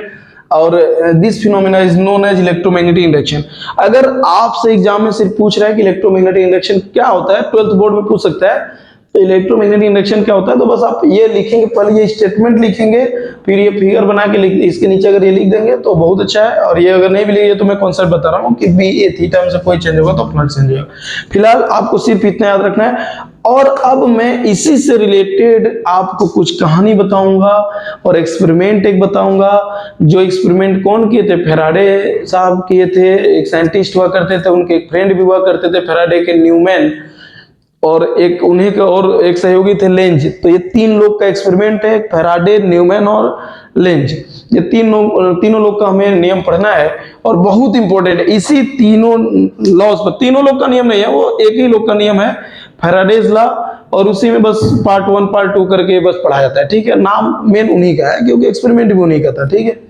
और this phenomena is known as electromagnetic induction। अगर आपसे exam में सिर्फ पूछ रहा है कि इलेक्ट्रोमैग्नेटिक इंडक्शन क्या होता है, 12th बोर्ड में पूछ सकता है तो इलेक्ट्रोमैग्नेटिक इंडक्शन क्या होता है, तो बस आप ये लिखेंगे, पहले ये स्टेटमेंट लिखेंगे, फिर ये फिगर बना के इसके नीचे अगर ये लिख देंगे तो बहुत अच्छा है। और ये अगर नहीं भी लिखे तो मैं कॉन्सेप्ट बता रहा हूँ कि बी ए थीटा में से कोई चेंज होगा तो फ्लक्स चेंज होगा। फिलहाल आपको सिर्फ इतना याद रखना है। और अब मैं इसी से रिलेटेड आपको कुछ कहानी बताऊंगा और एक्सपेरिमेंट एक बताऊंगा। जो एक्सपेरिमेंट कौन किए थे, फेराडे साहब किए थे, एक साइंटिस्ट हुआ करते थे, उनके एक फ्रेंड भी हुआ करते थे फेराडे के, न्यूमैन, और एक उन्हीं का और एक सहयोगी थे लेंज। तो ये तीन लोग का एक्सपेरिमेंट है, फेराडे, न्यूमैन और लेंज। ये तीनों लोग का हमें नियम पढ़ना है और बहुत इंपॉर्टेंट है। इसी तीनों लॉज पर, तीनों लोग का नियम नहीं है, वो एक ही लोग का नियम है, फैराडेज लॉ, और उसी में बस पार्ट 1 पार्ट 2 करके बस पढ़ाया जाता है। ठीक है, नाम मेन उन्हीं का है क्योंकि एक्सपेरिमेंट भी उन्हीं का था। ठीक है,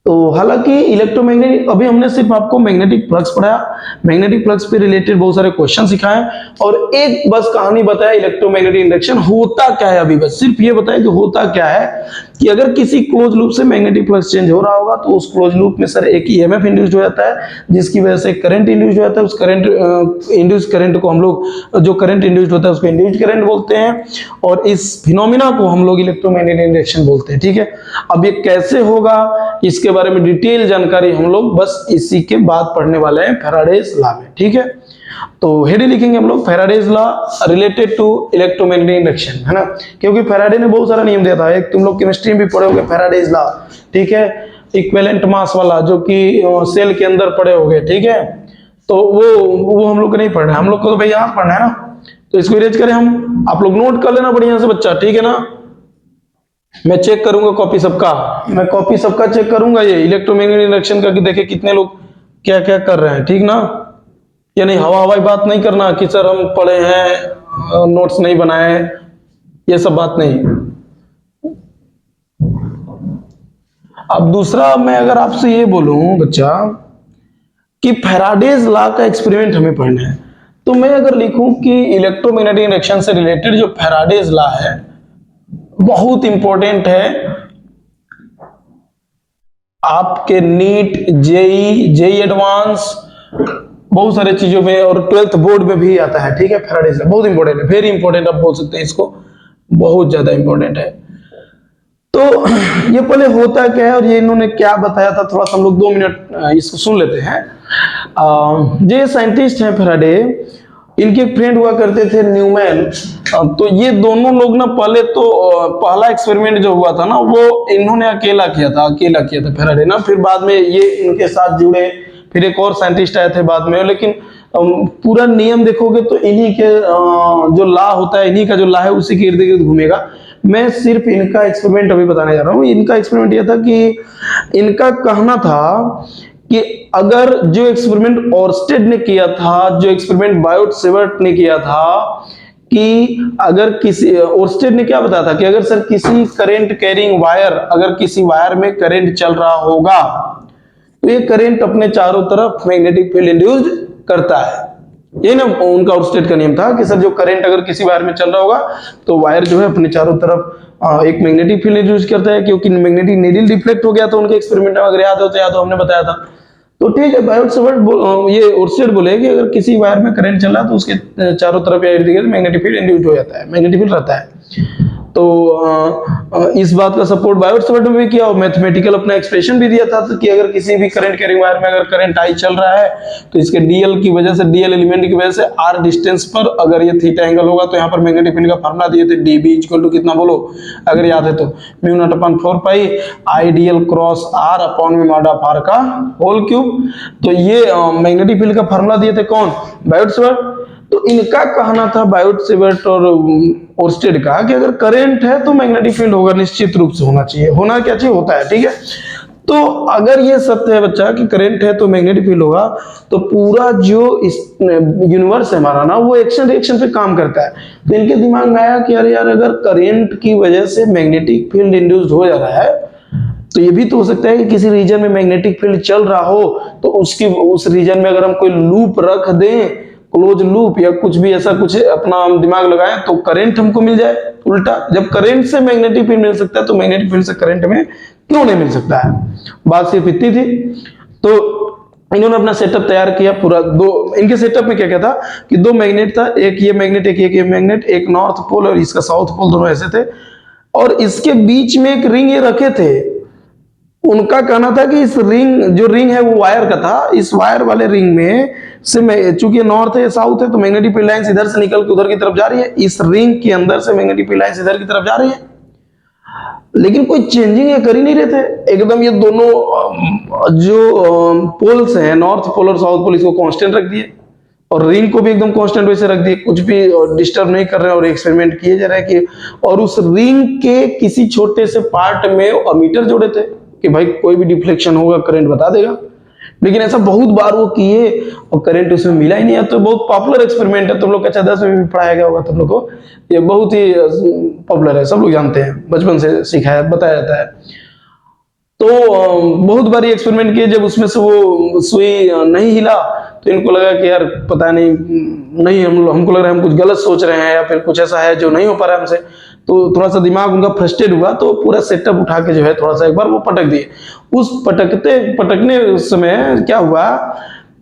तो हालांकि इलेक्ट्रोमैग्नेटिक, अभी हमने सिर्फ आपको मैग्नेटिक फ्लक्स पढ़ाया, मैग्नेटिक फ्लक्स पे रिलेटेड बहुत सारे क्वेश्चन सिखाए और एक बस कहानी बताया इलेक्ट्रोमैग्नेटिक इंडक्शन होता क्या है। अभी बस सिर्फ ये बताया कि होता क्या है, कि अगर किसी क्लोज लूप से मैग्नेटिक फ्लक्स चेंज हो रहा होगा तो उस क्लोज लूप में सर एक ईएमएफ इंड्यूस्ड हो जाता है, जिसकी वजह से करंट इंड्यूस्ड हो जाता है। उस करंट इंड्यूस्ड करंट को हम लोग, जो करंट इंड्यूस्ड होता है उसको इंड्यूस्ड करंट बोलते हैं, और इस फिनोमिना को हम लोग इलेक्ट्रोमैग्नेटिक इंडक्शन बोलते हैं। ठीक है, अब ये कैसे होगा इसके बारे में डिटेल जानकारी हम लोग बस इसी के बाद पढ़ने वाले हैं, फैराडेज लॉ में। ठीक है, तो हेड लिखेंगे हम लोग Faraday's law related to electromagnetic induction, है ना, क्योंकि फैराडे ने बहुत सारा नियम दिया था। एक तुम लोग केमिस्ट्री में भी पढ़े होंगे फैराडेज लॉ, ठीक है, इक्विवेलेंट मास वाला, जो कि सेल के अंदर पढ़े होंगे। ठीक है, तो वो हम लोग को नहीं पढ़ना है, हम लोग को तो भाई यहाँ पढ़ना है ना, तो इसको इरेज करें हम, आप लोग नोट कर लेना बढ़िया से बच्चा। ठीक है ना, मैं चेक करूंगा कॉपी सबका, मैं कॉपी सबका चेक करूंगा ये इलेक्ट्रोमैग्नेटिक इंडक्शन का, कि देखे कितने लोग क्या क्या कर रहे हैं। ठीक ना, या नहीं हवा हवाई बात नहीं करना कि सर हम पढ़े हैं नोट्स नहीं बनाए, ये सब बात नहीं। अब दूसरा, मैं अगर आपसे ये बोलूं बच्चा कि फैराडेज लॉ का एक्सपेरिमेंट हमें पढ़ना है, तो मैं अगर लिखूं कि इलेक्ट्रोमैग्नेटिक इंडक्शन से रिलेटेड जो फैराडेज लॉ है बहुत इंपॉर्टेंट है आपके नीट, जेई एडवांस बहुत सारे चीजों में, और 12th बोर्ड में भी आता है, ठीक है। फैराडे लॉ बहुत इंपॉर्टेंट है, वेरी इंपॉर्टेंट आप बोल सकते हैं इसको, बहुत ज्यादा इंपॉर्टेंट है। तो ये पहले होता क्या है और ये इन्होंने क्या बताया था, थोड़ा सा हम लोग 2 मिनट इसको सुन लेते हैं। ये साइंटिस्ट हैं फैराडे, इनके फ्रेंड हुआ करते थे न्यूमैन। तो ये दोनों लोग ना पहले तो पहला एक्सपेरिमेंट जो हुआ था ना वो इन्होंने अकेला किया था फैराडे ना। फिर बाद में ये इनके साथ जुड़े, फिर एक और साइंटिस्ट आए थे बाद में। लेकिन पूरा नियम देखोगे तो इन्हीं के जो लॉ होता है, इन्हीं का जो लॉ है उसी के इर्द गिर्द घूमेगा। मैं सिर्फ इनका एक्सपेरिमेंट अभी बताने जा रहा हूँ। इनका एक्सपेरिमेंट यह था कि इनका कहना था कि अगर जो एक्सपेरिमेंट ओर्स्टेड ने किया था, जो एक्सपेरिमेंट बायोट-सेवर्ट ने किया था, कि अगर किसी ओर्स्टेड ने क्या बताया था कि अगर सर किसी करंट कैरिंग वायर, अगर किसी वायर में करंट चल रहा होगा तो ये करंट अपने चारों तरफ मैग्नेटिक फील्ड इंड्यूस्ड करता है। ये ना उनका ओर्स्टेड का नियम था कि सर जो करंट अगर किसी वायर में चल रहा होगा तो वायर जो है अपने चारों तरफ एक मैग्नेटिक फील्ड इंड्यूस करता है। क्योंकि मैग्नेटिक नीडल डिफ्लेक्ट हो गया तो उनके एक्सपेरिमेंट में, अगर याद हो तो याद हो, हमने बताया था। तो ठीक है, बायोट-सेवर्ट ये ओर्स्टेड बोले कि अगर किसी वायर में करंट चल रहा है तो उसके चारों तरफ या इर्द गिर्द मैग्नेटिक फील्ड इंड्यूस हो जाता है, मैग्नेटिक फील्ड रहता है। तो इस बात का सपोर्ट बायोट-सेवर्ट में भी किया और मैथमेटिकल अपना एक्सप्रेशन भी दिया था कि अगर किसी भी करंट कैरिंग वायर में अगर करंट आई चल रहा है तो इसके डीएल की वजह से, डीएल एलिमेंट की वजह से आर डिस्टेंस पर अगर ये थीटा एंगल होगा तो यहाँ पर मैग्नेटिक फील्ड का फार्मूला दिए थे, डीबी इक्वल टू कितना बोलो अगर याद है तो mu not upon 4 pi I DL cross R upon में मॉड ऑफ आर का होल क्यूब। तो ये मैग्नेटिक फील्ड का फार्मूला दिए थे कौन, बायोट-सेवर्ट। तो इनका कहना था बायोट-सेवर्ट और ओर्स्टेड का कि अगर करंट है तो मैग्नेटिक फील्ड होगा, निश्चित रूप से होना चाहिए, होना क्या चाहिए, होता है, ठीक है। तो अगर ये सत्य है बच्चा कि करंट है तो मैग्नेटिक फील्ड होगा, तो पूरा जो इस यूनिवर्स है हमारा ना वो एक्शन रिएक्शन पे काम करता है। तो इनके दिमाग में आया कि अरे यार अगर करंट की वजह से मैग्नेटिक फील्ड इंड्यूस्ड हो जा रहा है तो ये भी तो हो सकता है कि किसी रीजन में मैग्नेटिक फील्ड चल रहा हो तो उस रीजन में अगर हम कोई लूप रख दें, क्लोज लूप या कुछ भी ऐसा कुछ अपना दिमाग लगाएं तो करंट हमको मिल जाए। उल्टा, जब करंट से मैग्नेटिक फील्ड मिल सकता है तो मैग्नेटिक फील्ड से करंट में क्यों नहीं मिल सकता है। बात सिर्फ इतनी थी। तो इन्होंने अपना सेटअप तैयार किया पूरा। दो इनके सेटअप में क्या क्या था कि दो मैग्नेट था, एक ये मैग्नेट एक ये मैग्नेट, एक नॉर्थ पोल और इसका साउथ पोल, दोनों ऐसे थे और इसके बीच में एक रिंग ये रखे थे। उनका कहना था कि इस रिंग, जो रिंग है वो वायर का था, इस वायर वाले रिंग में से चूंकि नॉर्थ है साउथ है तो मैग्नेटिक फील्ड लाइंस इधर से निकल के उधर की तरफ जा रही है, इस रिंग के अंदर से मैग्नेटिक फील्ड लाइंस इधर की तरफ जा रही है, लेकिन कोई चेंजिंग ये कर ही नहीं रहे थे एकदम। ये दोनों जो पोल्स हैं, नॉर्थ पोल और साउथ पोल, इसको कांस्टेंट रख दिए और रिंग को भी एकदम कांस्टेंट वैसे रख दिए, कुछ भी डिस्टर्ब नहीं कर रहे हैं और एक्सपेरिमेंट किए जा रहे हैं कि। और उस रिंग के किसी छोटे से पार्ट में अमीटर जोड़े थे कि भाई कोई भी डिफ्लेक्शन होगा करंट बता देगा। लेकिन ऐसा बहुत बार वो किए और करंट उसमें मिला ही नहीं है। तो बहुत पॉपुलर एक्सपेरिमेंट है, तुम लोग कक्षा 10 में भी पढ़ाया गया होगा तुम लोग को, ये बहुत ही पॉपुलर है, सब लोग जानते हैं, बचपन से सिखाया बताया जाता है। तो बहुत बार ये एक्सपेरिमेंट किए, जब उसमें से वो सुई नहीं हिला तो इनको लगा कि यार पता नहीं हमको लग रहा है हम कुछ गलत सोच रहे हैं या फिर कुछ ऐसा है जो नहीं हो पा रहा है हमसे। तो थोड़ा सा दिमाग उनका फ्रस्ट्रेट हुआ तो पूरा सेटअप उठा के जो है थोड़ा सा एक बार वो पटक दिए। उस पटकने समय क्या हुआ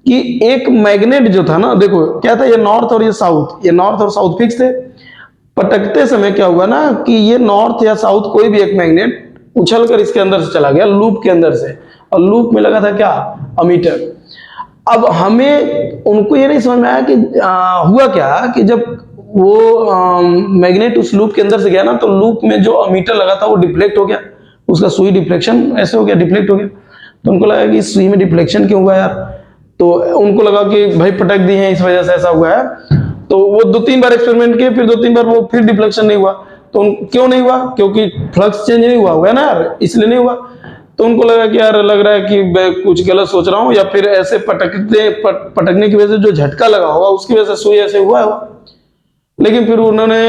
कि एक मैग्नेट जो था ना, देखो क्या था, ये नॉर्थ और ये साउथ फिक्स थे। पटकते समय क्या हुआ ना कि ये नॉर्थ या साउथ कोई भी एक मैग्नेट उछलकर इसके अंदर से चला गया, लूप के अंदर से, और लूप में लगा था क्या, अमीटर। अब हमें उनको ये नहीं समझ में आया कि हुआ क्या कि जब वो मैग्नेट उस लूप के अंदर से गया ना तो लूप में जो अमीटर लगा था वो डिफ्लेक्ट हो गया, उसका सुई डिफ्लेक्शन ऐसे हो गया, डिफ्लेक्ट हो गया। तो उनको लगा कि सुई में डिफ्लेक्शन क्यों हुआ यार, तो उनको लगा कि भाई पटक दी है इस वजह से ऐसा हुआ है। तो वो 2-3 बार एक्सपेरिमेंट किए, फिर 2-3 बार वो फिर डिफ्लेक्शन नहीं हुआ। तो क्यों नहीं हुआ, क्योंकि फ्लक्स चेंज नहीं हुआ होगा ना यार, इसलिए नहीं हुआ। तो उनको लगा कि यार लग रहा है कि मैं कुछ गलत सोच रहा हूँ, या फिर ऐसे पटकने की वजह से जो झटका लगा होगा उसकी वजह से सुई ऐसे हुआ है। लेकिन फिर उन्होंने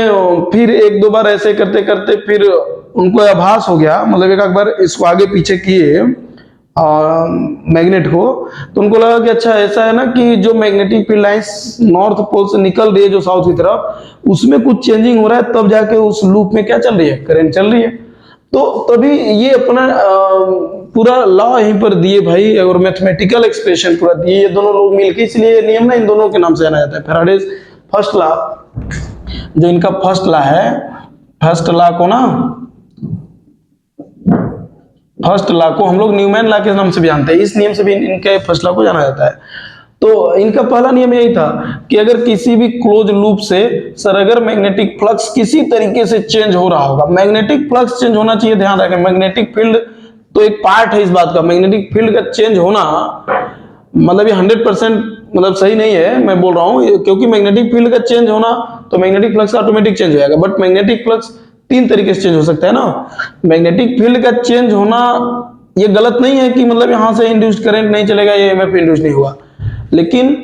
फिर 1-2 बार ऐसे करते करते फिर उनको आभास हो गया, मतलब एक बार इसको आगे पीछे किए मैग्नेट को, तो उनको लगा कि अच्छा ऐसा है ना कि जो magnetic field lines north pole से निकल रही है जो साउथ की तरफ, उसमें कुछ चेंजिंग हो रहा है, तब जाके उस लूप में क्या चल रही है, करंट चल रही है। तो तभी ये अपना पूरा लॉ यहीं पर दिए भाई, और मैथमेटिकल एक्सप्रेशन पूरा दिए, ये दोनों लोग मिलके, इसलिए ये नियम ना इन दोनों के नाम से जाना जाता है। फैराडेज फर्स्ट लॉ, जो इनका फर्स्ट लॉ है, फर्स्ट लॉ को ना, फर्स्ट लॉ को हम लोग न्यूमैन लॉ के नाम से भी जानते हैं, इस नियम से भी इनके फर्स्ट लॉ को जाना जाता है। तो इनका पहला नियम यही था कि अगर किसी भी क्लोज लूप से सर अगर मैग्नेटिक फ्लक्स किसी तरीके से चेंज हो रहा होगा, मैग्नेटिक फ्लक्स चेंज होना चाहिए, ध्यान रखें, मैग्नेटिक फील्ड तो एक पार्ट है इस बात का, मैग्नेटिक फील्ड का चेंज होना मतलब ये 100% मतलब सही नहीं है, मैं बोल रहा हूं, क्योंकि मैग्नेटिक फील्ड का चेंज होना तो मैग्नेटिक फ्लक्स ऑटोमेटिक चेंज हो जाएगा, बट मैग्नेटिक फ्लक्स तीन तरीके से चेंज हो सकता है ना। मैग्नेटिक फील्ड का चेंज होना ये गलत नहीं है कि मतलब यहां से इंड्यूस्ड करंट नहीं चलेगा, ये ईएमएफ इंड्यूस नहीं हुआ, लेकिन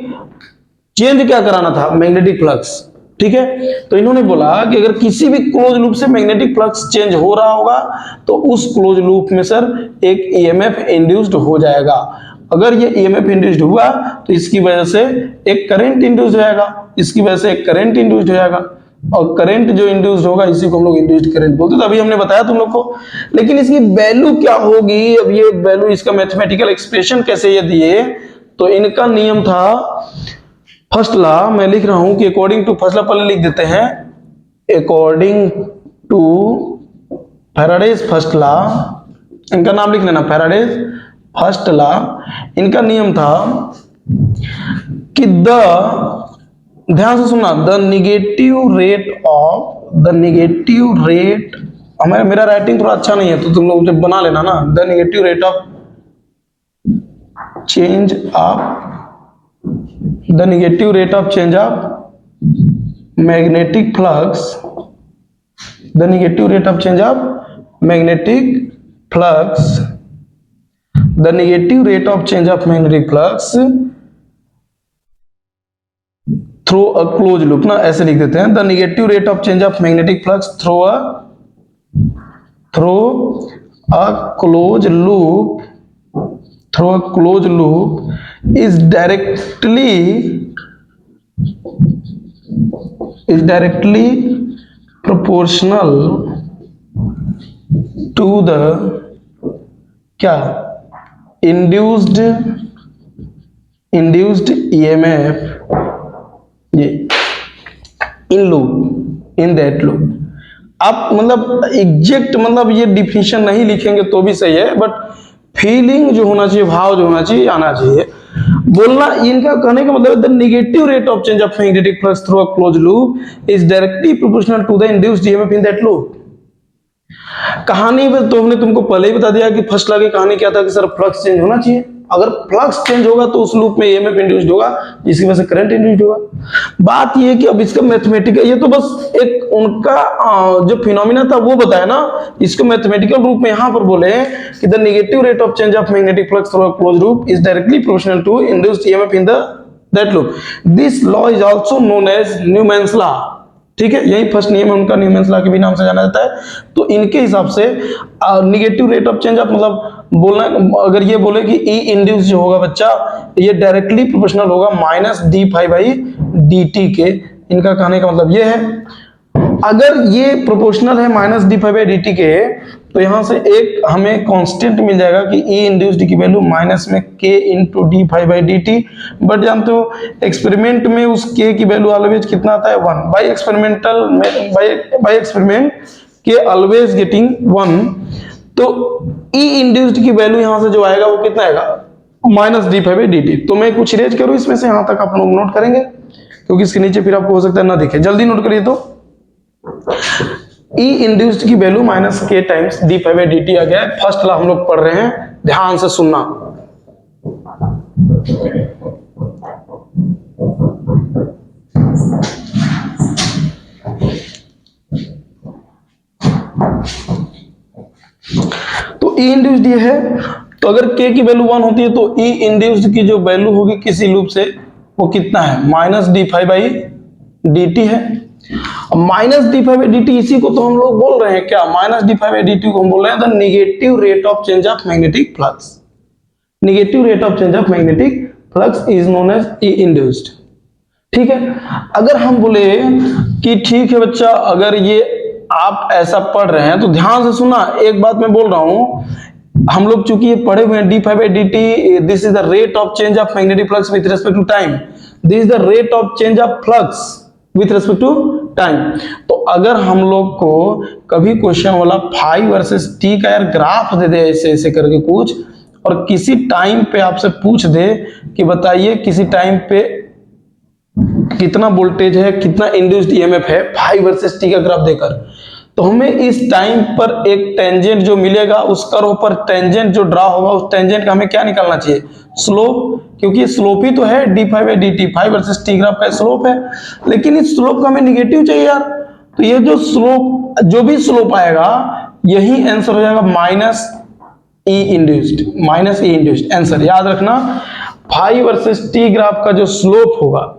चेंज क्या कराना था, मैग्नेटिक फ्लक्स। ठीक है, तो इन्होंने बोला कि अगर किसी भी क्लोज लूप से मैग्नेटिक फ्लक्स चेंज हो रहा होगा तो उस क्लोज लूप में सर एक ईएमएफ इंड्यूस्ड हो जाएगा। अगर ये ईएमएफ इंड्यूस्ड हुआ तो इसकी वजह से एक करंट इंड्यूस हो जाएगा, इसकी वजह से एक करंट इंड्यूस्ड हो जाएगा, और करंट जो इंड्यूस्ड होगा इसी को हम लोग इंड्यूस्ड करंट बोलते हैं। तो अभी हमने बताया तुम लोग को, लेकिन इसकी वैल्यू क्या होगी, अब ये वैल्यू, इसका मैथमेटिकल एक्सप्रेशन कैसे ये दिए, तो इनका नियम था फर्स्ट लॉ, मैं लिख रहा हूं कि अकॉर्डिंग टू फर्स्ट लॉ, पहले लिख देते हैं, according to Faraday's first law, इनका नाम लिख लेना, फैराडेज फर्स्ट लॉ, इनका नियम था कि ध्यान से सुनना, द निगेटिव रेट, मेरा राइटिंग थोड़ा अच्छा नहीं है तो तुम लोग जब बना लेना ना, the negative rate of change of, the negative rate of change of magnetic flux, the negative rate of change of magnetic flux, the negative rate of change of magnetic flux through a close loop, ना ऐसे लिख देते हैं, the negative rate of change of magnetic flux through a close loop, through a closed loop is directly proportional to the क्या induced EMF, ये in that loop। आप मतलब exact मतलब ये डिफिनेशन नहीं लिखेंगे तो भी सही है, बट फीलिंग जो होना चाहिए, भाव जो होना चाहिए, आना चाहिए बोलना। इनका कहने का मतलब the negative rate of change of magnetic flux through a close loop is directly proportional to the induced EMF in that loop. कहानी में तो हमने तुमको पहले ही बता दिया कि फर्स्ट लॉ की कहानी क्या था कि सर फ्लक्स चेंज होना चाहिए, अगर फ्लक्स चेंज होगा तो उस लूप में ईएमएफ इंड्यूस्ड होगा, जिसकी वजह से करंट इंड्यूस्ड होगा। बात ये है कि अब इसका मैथमेटिकल, ये तो बस एक उनका जो फिनोमिना था वो बताया ना, इसको मैथमेटिकल रूप में यहां पर बोले कि the negative rate of change of magnetic flux through a closed loop is directly proportional to induced EMF in that loop. This law is also known as Newman's law. ठीक है, यही फर्स्ट नियम है उनका, न्यूमैन्स लॉ के भी नाम से जाना जाता है। तो इनके हिसाब से negative rate of change of मतलब बोलना, अगर ये बोले कि ई इंड्यूस जो होगा बच्चा, ये डायरेक्टली प्रोपोर्शनल होगा minus D phi by D T के। इनका कहने का मतलब ये है, अगर ये प्रोपोर्शनल है minus D phi by D T के, तो यहां से एक हमें कांस्टेंट मिल जाएगा कि ई इंड्यूस्ड की वैल्यू माइनस में K into D phi by D T. But जानते हो एक्सपेरिमेंट में उस के की वैल्यू ऑलवेज कितना आता है, 1 बाई एक्सपेरिमेंटल बाई एक्सपेरिमेंट के ऑलवेज गेटिंग 1। तो ई इंड्यूस्ड की वैल्यू यहां से जो आएगा वो कितना आएगा, minus D phi by D T. तो मैं कुछ रेज करूं इसमें से, यहां तक आप लोग नोट करेंगे क्योंकि इसके नीचे फिर आपको हो सकता है ना दिखे, जल्दी नोट करिए। तो ई इंड्यूस्ड की वैल्यू माइनस के times D phi by D T आ गया है। फर्स्ट लॉ हम लोग पढ़ रहे हैं, ध्यान से सुनना। तो ई इंड्यूस्ड ये है, तो अगर के की वैल्यू 1 होती है तो ई इंड्यूस्ड की जो वैल्यू होगी किसी लूप से वो कितना है, minus D phi by D T है। Minus D phi by D T, इसी को तो हम लोग बोल रहे हैं क्या, minus D phi by D T को हम बोल रहे हैं the negative rate of change of magnetic flux. Negative rate of change of magnetic flux is known as E induced. ठीक है, अगर हम बोले कि ठीक है बच्चा, अगर ये आप ऐसा पढ़ रहे हैं तो ध्यान से सुना, एक बात मैं बोल रहा हूं, हम लोग चूंकि ये पढ़े हुए हैं d5/dt, this is the rate of change of magnetic flux with respect to time, this is the rate of change of flux with respect to time. तो अगर हम लोग को कभी क्वेश्चन वाला फाई वर्सेस टी का यार ग्राफ दे दे ऐसे ऐसे करके कुछ, और किसी टाइम पे आपसे पूछ दे कि बताइए किसी टाइम पे कितना वोल्टेज है, कितना इंड्यूस्ड ईएमएफ है, फाई वर्सेस टी का ग्राफ देकर, तो हमें इस टाइम पर एक टेंजेंट जो मिलेगा, उस कर्व पर टेंजेंट जो ड्रा होगा, उस टेंजेंट का हमें क्या निकालना चाहिए, स्लोप, क्योंकि स्लोप ही तो है d5/dt, phi versus T graph का स्लोप है, लेकिन इस स्लोप का हमें निगेटिव चाहिए यार। तो ये जो स्लोप, जो भी स्लोप आएगा यही आंसर हो जाएगा माइनस ई इंड्यूस्ड आंसर याद रखना। फाई वर्सेस टी ग्राफ का जो स्लोप होगा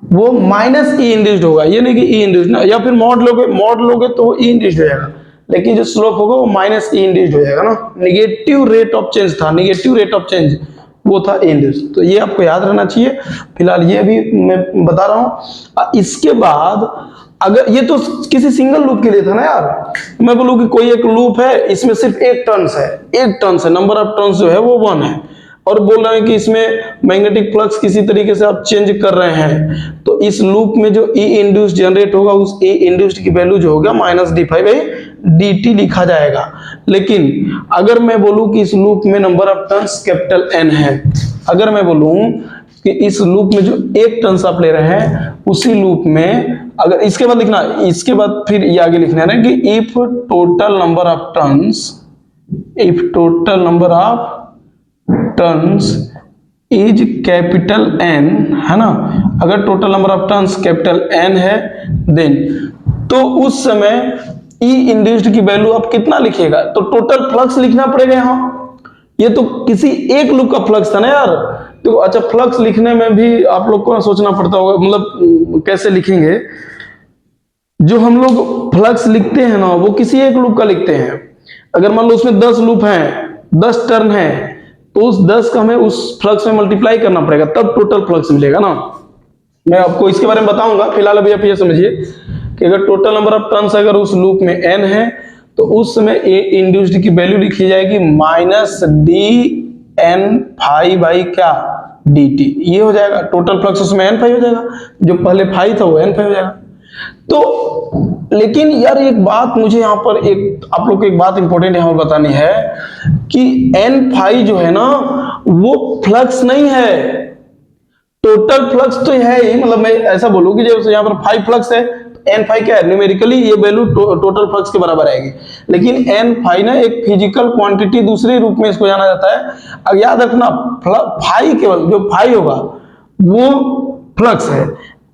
वो माइनस ई इंड्यूस्ड होगा, ये नहीं कि ई इंड्यूस्ड ना, या फिर मॉड लोगे तो वो ई इंड्यूस्ड हो जाएगा, लेकिन जो स्लोप होगा वो माइनस ई इंड्यूस्ड हो जाएगा ना। नेगेटिव रेट ऑफ चेंज वो था ई इंड्यूस्ड, तो ये आपको याद रहना चाहिए। फिलहाल ये भी मैं बता रहा हूं। इसके बाद अगर ये तो किसी सिंगल लूप के लिए था ना यार, मैं बोलूं कि कोई एक लूप है, इसमें सिर्फ एक टर्न्स है, नंबर ऑफ टर्न्स जो है वो 1 है, और बोल रहे हैं कि इसमें मैग्नेटिक फ्लक्स किसी तरीके से आप चेंज कर रहे हैं, तो इस लूप में जो ई इंड्यूस्ड जनरेट होगा, उस ई इंड्यूस्ड की वैल्यू जो होगा माइनस d5/dt लिखा जाएगा। लेकिन अगर मैं बोलूं कि इस लूप में number of turns capital N है, अगर मैं बोलूं कि इस लूप में जो एक टर्न्स आप ले रहे हैं, उसी लूप में अगर इसके बाद लिखना, इसके बाद फिर ये आगे लिखना है ना कि if total number of turns is capital N, है ना, अगर total number of turns capital N है, देन तो उस समय ई इंड्यूस्ड की वैल्यू आप कितना लिखिएगा, तो टोटल फ्लक्स लिखना पड़ेगा यहाँ। ये तो किसी एक लूप का फ्लक्स था ना यार, तो अच्छा फ्लक्स लिखने में भी आप लोग को सोचना पड़ता होगा, मतलब कैसे लिखेंगे। जो हम लोग फ्लक्स लिखते हैं ना, वो किसी एक लूप का लिखते हैं। अगर मान लो उसमें 10 लूप हैं, 10 टर्न है, तो उस 10 का हमें उस फ्लक्स में मल्टीप्लाई करना पड़ेगा, तब टोटल फ्लक्स मिलेगा ना। मैं आपको इसके बारे में बताऊंगा, फिलहाल अभी आप ये समझिए कि अगर टोटल नंबर ऑफ टर्न्स अगर उस लूप में n है, तो उस समय ए इंड्यूस्ड की वैल्यू लिखी जाएगी माइनस dn फाई बाई क्या dt, ये हो जाएगा टोटल फ्लक्स, उसमें n फाई हो जाएगा, जो पहले फाई था वो n फाई हो जाएगा। तो लेकिन यार एक बात मुझे यहाँ पर आप लोग को एक बात इंपॉर्टेंट यहाँ पर बतानी है कि n फाई जो है ना वो फ्लक्स नहीं है, टोटल फ्लक्स तो है ही, मतलब मैं ऐसा बोलूं कि जब यहाँ पर 5 फ्लक्स है, एन फाई क्या है, न्यूमेरिकली ये वैल्यू टोटल फ्लक्स के बराबर आएगी, लेकिन एन फाई ना एक फिजिकल क्वांटिटी दूसरे रूप में इसको जाना जाता है। अब याद रखना फाई केवल जो फाई होगा वो फ्लक्स है,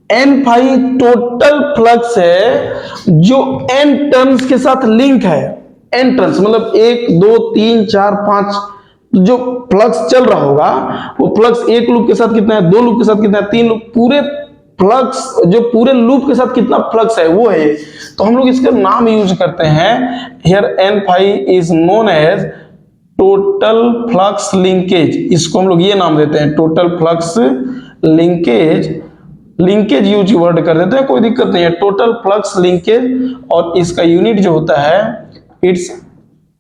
एन फाई टोटल फ्लक्स है जो एन टर्न्स के साथ लिंक है। एन टर्न्स मतलब 1 2 3 4 5 जो फ्लक्स चल रहा होगा, वो फ्लक्स एक लूप के साथ कितना है, 2 लूप के साथ कितना है, 3 लूप, पूरे फ्लक्स जो पूरे लूप के साथ कितना फ्लक्स है वो है। तो हम लोग इसका नाम यूज करते हैं here, N phi is known as total flux linkage, इसको हम लोग ये नाम देते हैं total flux linkage use word कर देते हैं, कोई दिक्कत नहीं है, टोटल फ्लक्स लिंकेज। और इसका यूनिट जो होता है, इट्स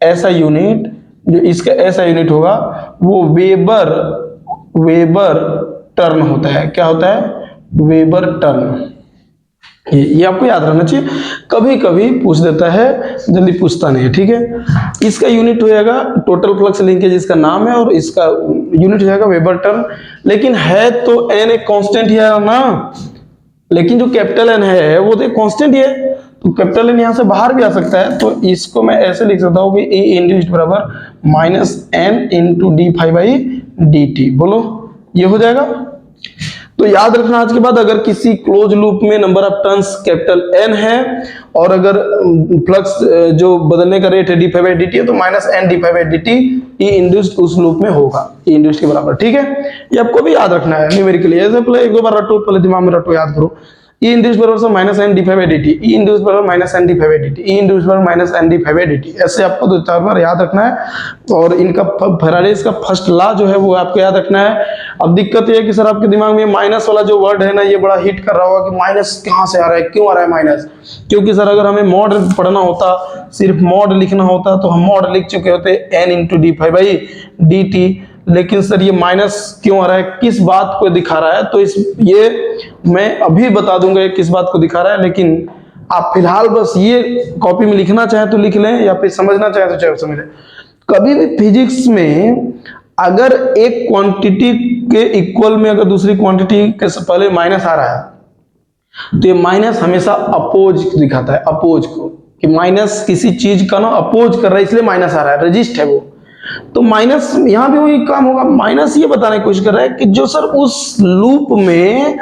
ऐसा यूनिट, जो इसका ऐसा यूनिट होगा वो वेबर टर्न होता है। क्या होता है? Weber turn. ये आपको याद रहना चाहिए, कभी कभी पूछ देता है, जल्दी पूछता नहीं है, ठीक है। इसका यूनिट हो जाएगा टोटल फ्लक्स लिंकेज, इसका नाम है, और इसका यूनिट हो जाएगा वेबर टर्न। लेकिन है तो एन एक कांस्टेंट ही है ना, लेकिन जो कैपिटल एन है वो तो कांस्टेंट ही है, तो कैपिटल एन यहां से बाहर भी आ सकता है। तो इसको मैं ऐसे लिख सकता हूं कि ए इंड्यूस्ड बराबर minus N into D phi by D T. बोलो, ये हो जाएगा। तो याद रखना आज के बाद, अगर किसी क्लोज लूप में number of turns capital N है और अगर फ्लक्स जो बदलने का रेट है D phi by D T है, तो minus N D phi by D T E induced उस लूप में होगा, ई इंड्यूस्ड के बराबर, ठीक है। ये आपको भी याद रखना है न्यूमेरिकली, ऐसे पहले एक दो बार रटो, पहले दिमाग में रटो, याद करो। E इंड्यूस बराबर minus N D five by D T, E induced बराबर minus N D five by D T, E induced बराबर minus N D five by D T. ऐसे आपको 2-4 बार याद रखना है और इनका फैराडेज का फर्स्ट लॉ जो है वो आपको याद रखना है। अब दिक्कत ये है कि सर आपके दिमाग में माइनस वाला जो वर्ड है ना, ये बड़ा हिट कर रहा होगा कि माइनस कहाँ से आ रहा है, क्यों आ रहा है माइनस। क्योंकि सर अगर हमें मॉड पढ़ना होता, सिर्फ मॉड लिखना होता, तो हम मॉड लिख चुके होते N into D five by D T. लेकिन सर ये माइनस क्यों आ रहा है, किस बात को दिखा रहा है, तो ये मैं अभी बता दूंगा ये किस बात को दिखा रहा है। लेकिन आप फिलहाल बस ये कॉपी में लिखना चाहे तो लिख लें, या फिर समझना चाहे तो चाहे समझ लें। कभी भी फिजिक्स में अगर एक क्वांटिटी के इक्वल में अगर दूसरी क्वांटिटी के पहले माइनस आ रहा है, तो ये माइनस हमेशा अपोज दिखाता है, अपोज को, कि माइनस किसी चीज का ना अपोज कर रहा है, इसलिए माइनस आ रहा है, रजिस्ट है वो। तो माइनस यहां भी वही काम होगा। माइनस ये बताने की कोशिश कर रहा है कि जो सर उस लूप में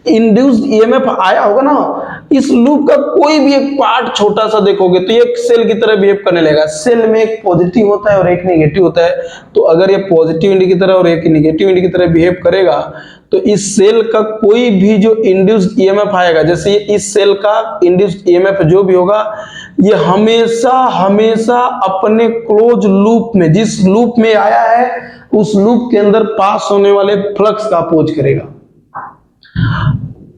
इंड्यूस्ड ईएमएफ आया होगा ना, इस लूप का कोई भी एक पार्ट छोटा सा देखोगे तो ये एक सेल की तरह बिहेव करने लगेगा। सेल में एक पॉजिटिव होता है और एक नेगेटिव होता है, तो अगर ये पॉजिटिव इंडी की तरह और एक नेगेटिव इंडी की तरह बिहेव करेगा, तो इस सेल का कोई भी जो इंड्यूस्ड ईएमएफ आएगा, जैसे इस सेल का इंड्यूस्ड ईएमएफ जो भी होगा, ये हमेशा हमेशा अपने क्लोज लूप में, जिस लूप में आया है उस लूप के अंदर पास होने वाले फ्लक्स का अपोज करेगा।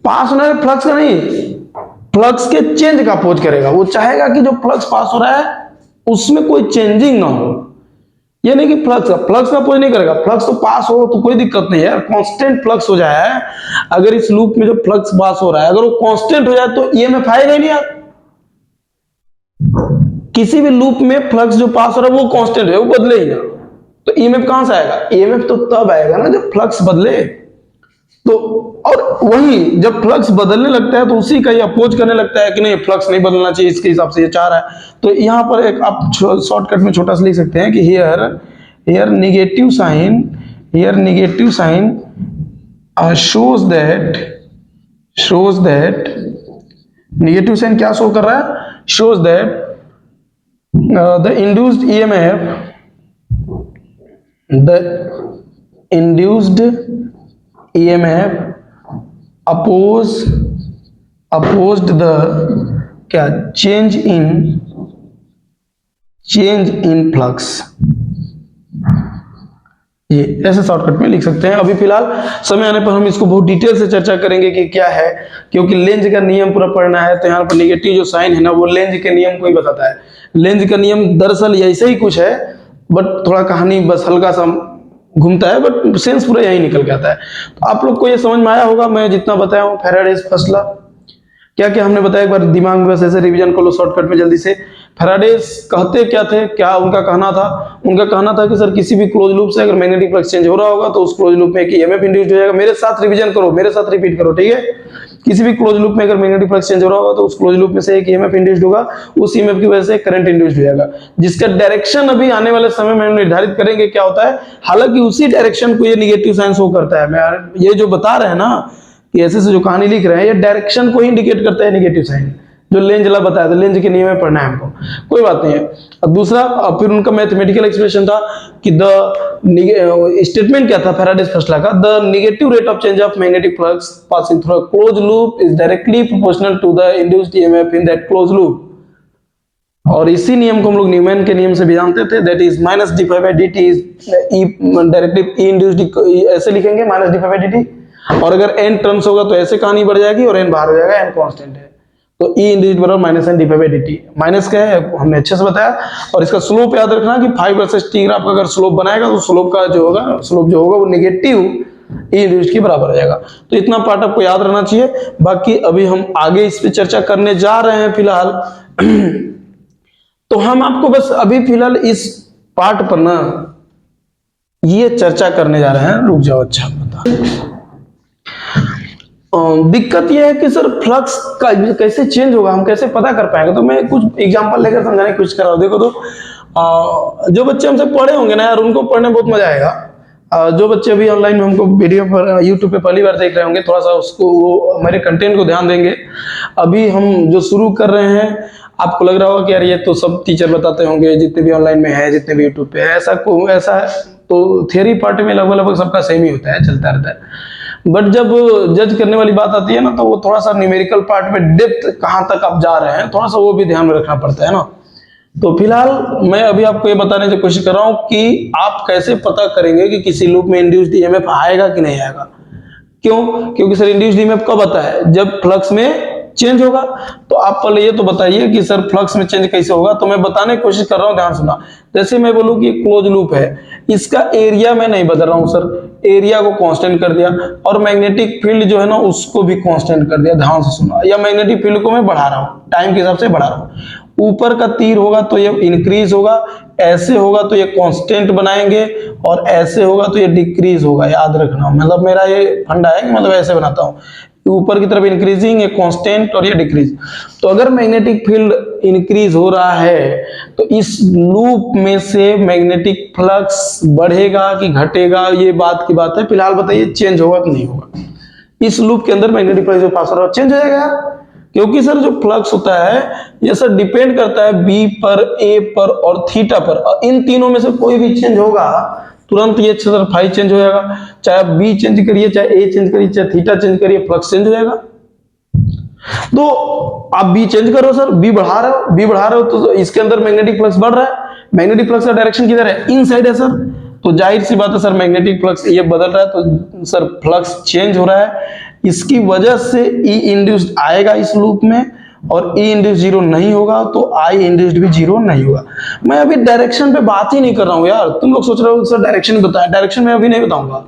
पास होने वाले फ्लक्स का नहीं, फ्लक्स के चेंज का अपोज करेगा। वो चाहेगा कि जो फ्लक्स पास हो रहा है उसमें कोई चेंजिंग ना हो। ये नहीं कि फ्लक्स का अपोज नहीं करेगा, फ्लक्स तो पास हो तो कोई दिक्कत नहीं है, कांस्टेंट फ्लक्स हो जाए। अगर इस लूप में जो फ्लक्स पास हो रहा है अगर वो कांस्टेंट हो जाए तो ईएमएफ आएगा नहीं यार। किसी भी लूप में फ्लक्स जो पास हो रहा है वो कांस्टेंट है, वो बदले ही ना, तो ईएमएफ कहां से आएगा? ईएमएफ तो तब आएगा ना जब फ्लक्स बदले। तो और वही जब फ्लक्स बदलने लगता है तो उसी का ये अपोज करने लगता है कि नहीं फ्लक्स नहीं बदलना चाहिए, इसके हिसाब से ये चाह रहा है। तो यहां पर एक आप शॉर्टकट में छोटा सा लिख सकते हैं कि here negative sign shows that negative sign क्या शो कर रहा है? shows that the induced EMF opposed the क्या change in flux। ये ऐसे शॉर्टकट में लिख सकते हैं। अभी फिलहाल समय आने पर हम इसको बहुत डिटेल से चर्चा करेंगे कि क्या है, क्योंकि लेंज का नियम पूरा पढ़ना है। तो यहाँ पर नेगेटिव जो साइन है ना, वो लेंज के नियम को ही बताता है। लेंज का नियम दरअसल ऐसे ही कुछ है, बट थोड़ा कहानी बस हल्का सा घूमता है, बट सेंस पूरा यही निकल के आता है। तो आप लोग को ये समझ में आया होगा मैं जितना बताया हूँ। फैराडेज फर्स्ट लॉ क्या क्या हमने बताया, एक बार दिमाग में बस ऐसे रिवीजन कर लो शॉर्टकट में जल्दी से। फैराडेज कहते क्या थे, क्या उनका कहना था? उनका कहना था कि सर किसी भी क्लोज लूप से अगर मैग्नेटिक फ्लक्स चेंज हो रहा होगा तो उस क्लोज लूप में एक ईएमएफ इंड्यूस्ड हो जाएगा। मेरे साथ रिवीजन करो, मेरे साथ रिपीट करो, ठीक है? किसी भी क्लोज लूप में अगर मैग्नेटिक फ्लक्स चेंज हो रहा होगा तो उस क्लोज लूप में से एक ईएमएफ इंड्यूस्ड होगा, उस ईएमएफ की वजह से करंट इंड्यूस्ड हो जाएगा, जिसका डायरेक्शन अभी आने वाले समय में हम निर्धारित करेंगे क्या होता है। हालांकि उसी डायरेक्शन को ये नेगेटिव साइन शो करता है। मैं ये जो बता रहे हैं ना कि ऐसे से जो कहानी लिख रहे हैं, ये डायरेक्शन को ही इंडिकेट करता है नेगेटिव साइन, जो लेंज ला बताया था। लेंज के नियम में पढ़ना है हमको, कोई बात नहीं है। अब दूसरा, फिर उनका मैथमेटिकल एक्सप्रेशन था कि द स्टेटमेंट क्या था फैराडेज फर्स्ट लॉ का, the negative rate of change of magnetic flux passing through a close loop is directly proportional to the induced EMF in that close loop. और इसी नियम को हम लोग न्यूमैन के नियम से भी जानते थे, that is minus D five by D T is directly induced, ऐसे लिखेंगे minus D five by D T. और अगर n टर्म्स होगा तो ऐसे कहानी बढ़ जाएगी और n बाहर हो जाएगा, n कांस्टेंट है। तो E इंड्यूस्ड बराबर minus N D five by D T. Minus क्या है हमने अच्छे से बताया। और इसका स्लोप याद रखना कि 5 वर्सेस t ग्राफ का अगर स्लोप बनाएगा तो स्लोप जो होगा वो नेगेटिव E इंड्यूस्ड के बराबर हो जाएगा। तो इतना पार्ट आपको याद रहना चाहिए। बाकी अभी हम आगे इस पे चर्चा करने जा रहे हैं फिलहाल। तो हम आपको बस अभी फिलहाल इस पार्ट पर ना ये चर्चा करने जा रहे हैं। रुक जाओ, अच्छा बता। दिक्कत यह है कि सर फ्लक्स का कैसे चेंज होगा, हम कैसे पता कर पाएंगे? तो मैं कुछ एग्जांपल लेकर समझाने की कोशिश कर रहा हूं। देखो तो जो बच्चे हमसे पढ़े होंगे ना यार, उनको पढ़ने में बहुत मजा आएगा। जो बच्चे अभी ऑनलाइन में हमको वीडियो पर यूट्यूब पे पहली बार देख रहे होंगे, थोड़ा सा उसको वो हमारे कंटेंट को ध्यान देंगे। अभी हम जो शुरू कर रहे हैं, आपको लग रहा होगा कि यार ये तो सब टीचर बताते होंगे, जितने भी ऑनलाइन में है, जितने भी यूट्यूब पे है, ऐसा तो थियरी पार्ट में लगभग सबका सेम ही होता है, चलता रहता है। बट जब जज करने वाली बात आती है ना, तो वो थोड़ा सा न्यूमेरिकल पार्ट में डेप्थ कहाँ तक आप जा रहे हैं, थोड़ा सा वो भी ध्यान में रखना पड़ता है ना। तो फिलहाल मैं अभी आपको ये बताने की कोशिश कर रहा हूँ कि आप कैसे पता करेंगे कि किसी लूप में इंड्यूस्ड ईएमएफ आएगा कि नहीं आएगा। क्यों? क्योंकि सर इंड्यूस्ड ईएमएफ कब आता है? जब फ्लक्स में चेंज होगा। तो आप पहले ये तो बताइए कि सर फ्लक्स में चेंज कैसे होगा। तो मैं बताने की कोशिश कर रहा हूं, ध्यान सुना। जैसे मैं बोलूं कि क्लोज लूप है, इसका एरिया मैं नहीं बदल रहा हूं सर, एरिया को कांस्टेंट कर दिया, और मैग्नेटिक फील्ड जो है ना उसको भी कांस्टेंट कर दिया। ध्यान से सुना, या मैग्नेटिक फील्ड को मैं बढ़ा रहा हूं, टाइम के हिसाब से बढ़ा रहा हूं। ऊपर का तीर होगा तो ये इंक्रीज होगा, ऐसे होगा तो ये कांस्टेंट बनाएंगे, और ऐसे होगा तो ये डिक्रीज होगा। याद रखना, मतलब मेरा ये फंडा है कि मतलब ऐसे बनाता हूं, ऊपर की तरफ इंक्रीजिंग, ये कांस्टेंट और ये डिक्रीज। तो अगर मैग्नेटिक फील्ड इंक्रीज हो रहा है तो इस लूप में से मैग्नेटिक फ्लक्स बढ़ेगा कि घटेगा, ये बात की बात है। फिलहाल बताइए चेंज होगा कि नहीं होगा। इस लूप के अंदर मैग्नेटिक फ्लक्स जो पास हो रहा है चेंज हो जाएगा यार, क्योंकि सर जो फ्लक्स होता है ये सर डिपेंड करता है बी पर, ए पर और थीटा पर, और इन तीनों में से कोई भी चेंज होगा तुरंत ये सर फाई चेंज हो जाएगा। चाहे आप बी चेंज करिए, चाहे ए चेंज करिए, चाहे थीटा चेंज करिए, फ्लक्स चेंज हो जाएगा। तो आप बी चेंज करो सर, बी बढ़ा रहे हो, बी बढ़ा रहे हो तो इसके अंदर मैग्नेटिक फ्लक्स बढ़ रहा है। मैग्नेटिक फ्लक्स का डायरेक्शन किधर है? इन साइड है सर। तो जाहिर सी बात है सर मैग्नेटिक फ्लक्स ये बदल रहा है तो सर फ्लक्स चेंज हो रहा है। इसकी वजह से ई इंड्यूस्ड आएगा इस लूप में, और ई इंड्यूस्ड जीरो नहीं होगा तो आई इंड्यूस्ड भी जीरो नहीं होगा। मैं अभी डायरेक्शन पे बात ही नहीं कर रहा हूं यार। तुम लोग सोच रहे हो सर डायरेक्शन बताएं, डायरेक्शन मैं अभी नहीं बताऊंगा।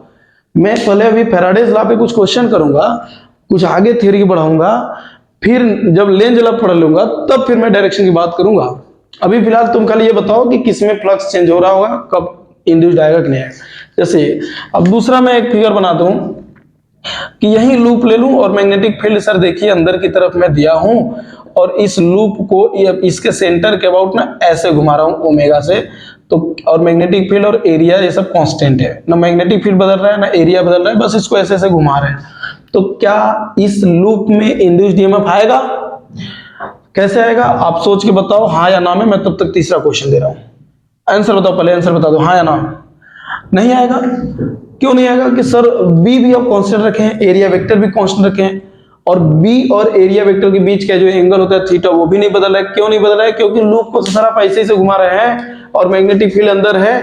मैं पहले अभी फैराडेज लॉ पे कुछ क्वेश्चन करूंगा, कुछ आगे थ्योरी बढ़ाऊंगा, फिर जब लेंज लॉ पढ़ लूंगा तब फिर मैं डायरेक्शन की बात करूंगा। अभी फिलहाल तुम खाली ये बताओ कि किसमें फ्लक्स चेंज हो रहा होगा, कब इंड्यूस्ड आएगा कि नहीं आएगा। जैसे अब दूसरा मैं एक फिगर बना दूं कि यही लूप ले लूं, और मैग्नेटिक फील्ड सर देखिए अंदर की तरफ मैं दिया हूं, और इस लूप को इसके सेंटर के अबाउट ना ऐसे घुमा रहा हूं ओमेगा से। तो और मैग्नेटिक फील्ड और एरिया ये सब कांस्टेंट है ना, मैग्नेटिक फील्ड बदल रहा है ना एरिया बदल रहा है, बस इसको ऐसे ऐसे घुमा रहे हैं। तो क्या इस लूप में इंड्यूस्ड ईएमएफ आएगा? कैसे आएगा आप सोच के बताओ, हाँ या ना में। मैं तब तक तीसरा क्वेश्चन दे रहा हूं, आंसर बताओ, पहले आंसर बता दो, हाँ या ना। नहीं आएगा। क्यों नहीं आएगा? कि सर बी भी आप कांस्टेंट रखे हैं, एरिया वेक्टर भी कांस्टेंट रखे हैं, और बी और एरिया वेक्टर के बीच का जो एंगल होता है थीटा वो भी नहीं बदल रहा है। क्यों नहीं बदल रहा है? क्योंकि लूप को सर आप ऐसे से घुमा रहे हैं, और मैग्नेटिक फील्ड अंदर है,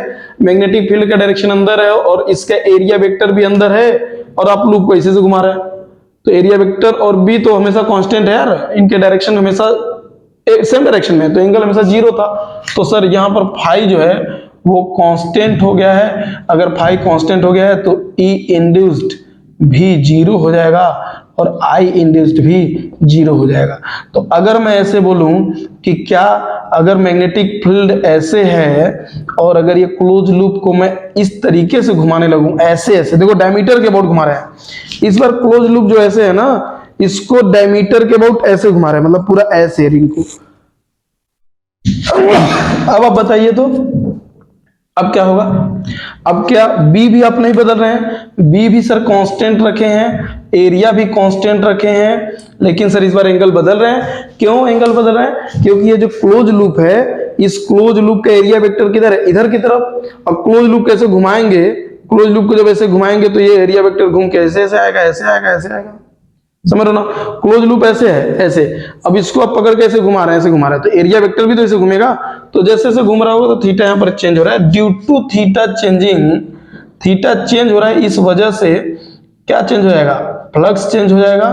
मैग्नेटिक फील्ड का डायरेक्शन अंदर है, और इसका एरिया वेक्टर भी अंदर है, और आप लूप को ऐसे से घुमा रहे हैं। तो एरिया वेक्टर और बी तो हमेशा कांस्टेंट है यार, इनके डायरेक्शन हमेशा सेम डायरेक्शन में, तो एंगल हमेशा जीरो था। तो सर यहाँ पर फाई जो है वो कांस्टेंट हो गया है। अगर फाई कांस्टेंट हो गया है तो ई इंड्यूस्ड भी जीरो हो जाएगा, और आई इंड्यूस्ड भी जीरो हो जाएगा। तो अगर मैं ऐसे बोलूं कि क्या अगर मैग्नेटिक फील्ड ऐसे है, और अगर ये क्लोज लूप को मैं इस तरीके से घुमाने लगूं, ऐसे ऐसे, देखो डायमीटर के अबाउट घुमा रहे हैं। इस बार क्लोज लूप जो ऐसे है ना, इसको डायमीटर के अबाउट ऐसे घुमा रहे हैं, मतलब पूरा ऐसे रिंग को। अब आप बताइए तो अब क्या होगा? अब क्या बी भी आप नहीं बदल रहे हैं, बी भी सर कांस्टेंट रखे हैं, एरिया भी कांस्टेंट रखे हैं, लेकिन सर इस बार एंगल बदल रहे हैं। क्यों एंगल बदल रहे हैं? क्योंकि ये जो क्लोज लूप है, इस क्लोज लूप का एरिया वेक्टर किधर है? इधर की तरफ। अब क्लोज लूप कैसे घुमाएंगे? क्लोज लूप को जब ऐसे घुमाएंगे तो ये एरिया वेक्टर घूम के ऐसे ऐसे आएगा, ऐसे आएगा, ऐसे आएगा, समझ रहे हो ना? क्लोज लूप ऐसे है, ऐसे। अब इसको आप पकड़ के ऐसे घुमा रहे हैं, ऐसे घुमा रहे हैं, तो एरिया वेक्टर भी तो ऐसे घूमेगा। तो जैसे जैसे घूम रहा होगा तो थीटा यहाँ पर चेंज हो रहा है, due to theta changing. Theta change हो रहा है, इस वजह से क्या चेंज हो जाएगा? फ्लक्स चेंज हो जाएगा,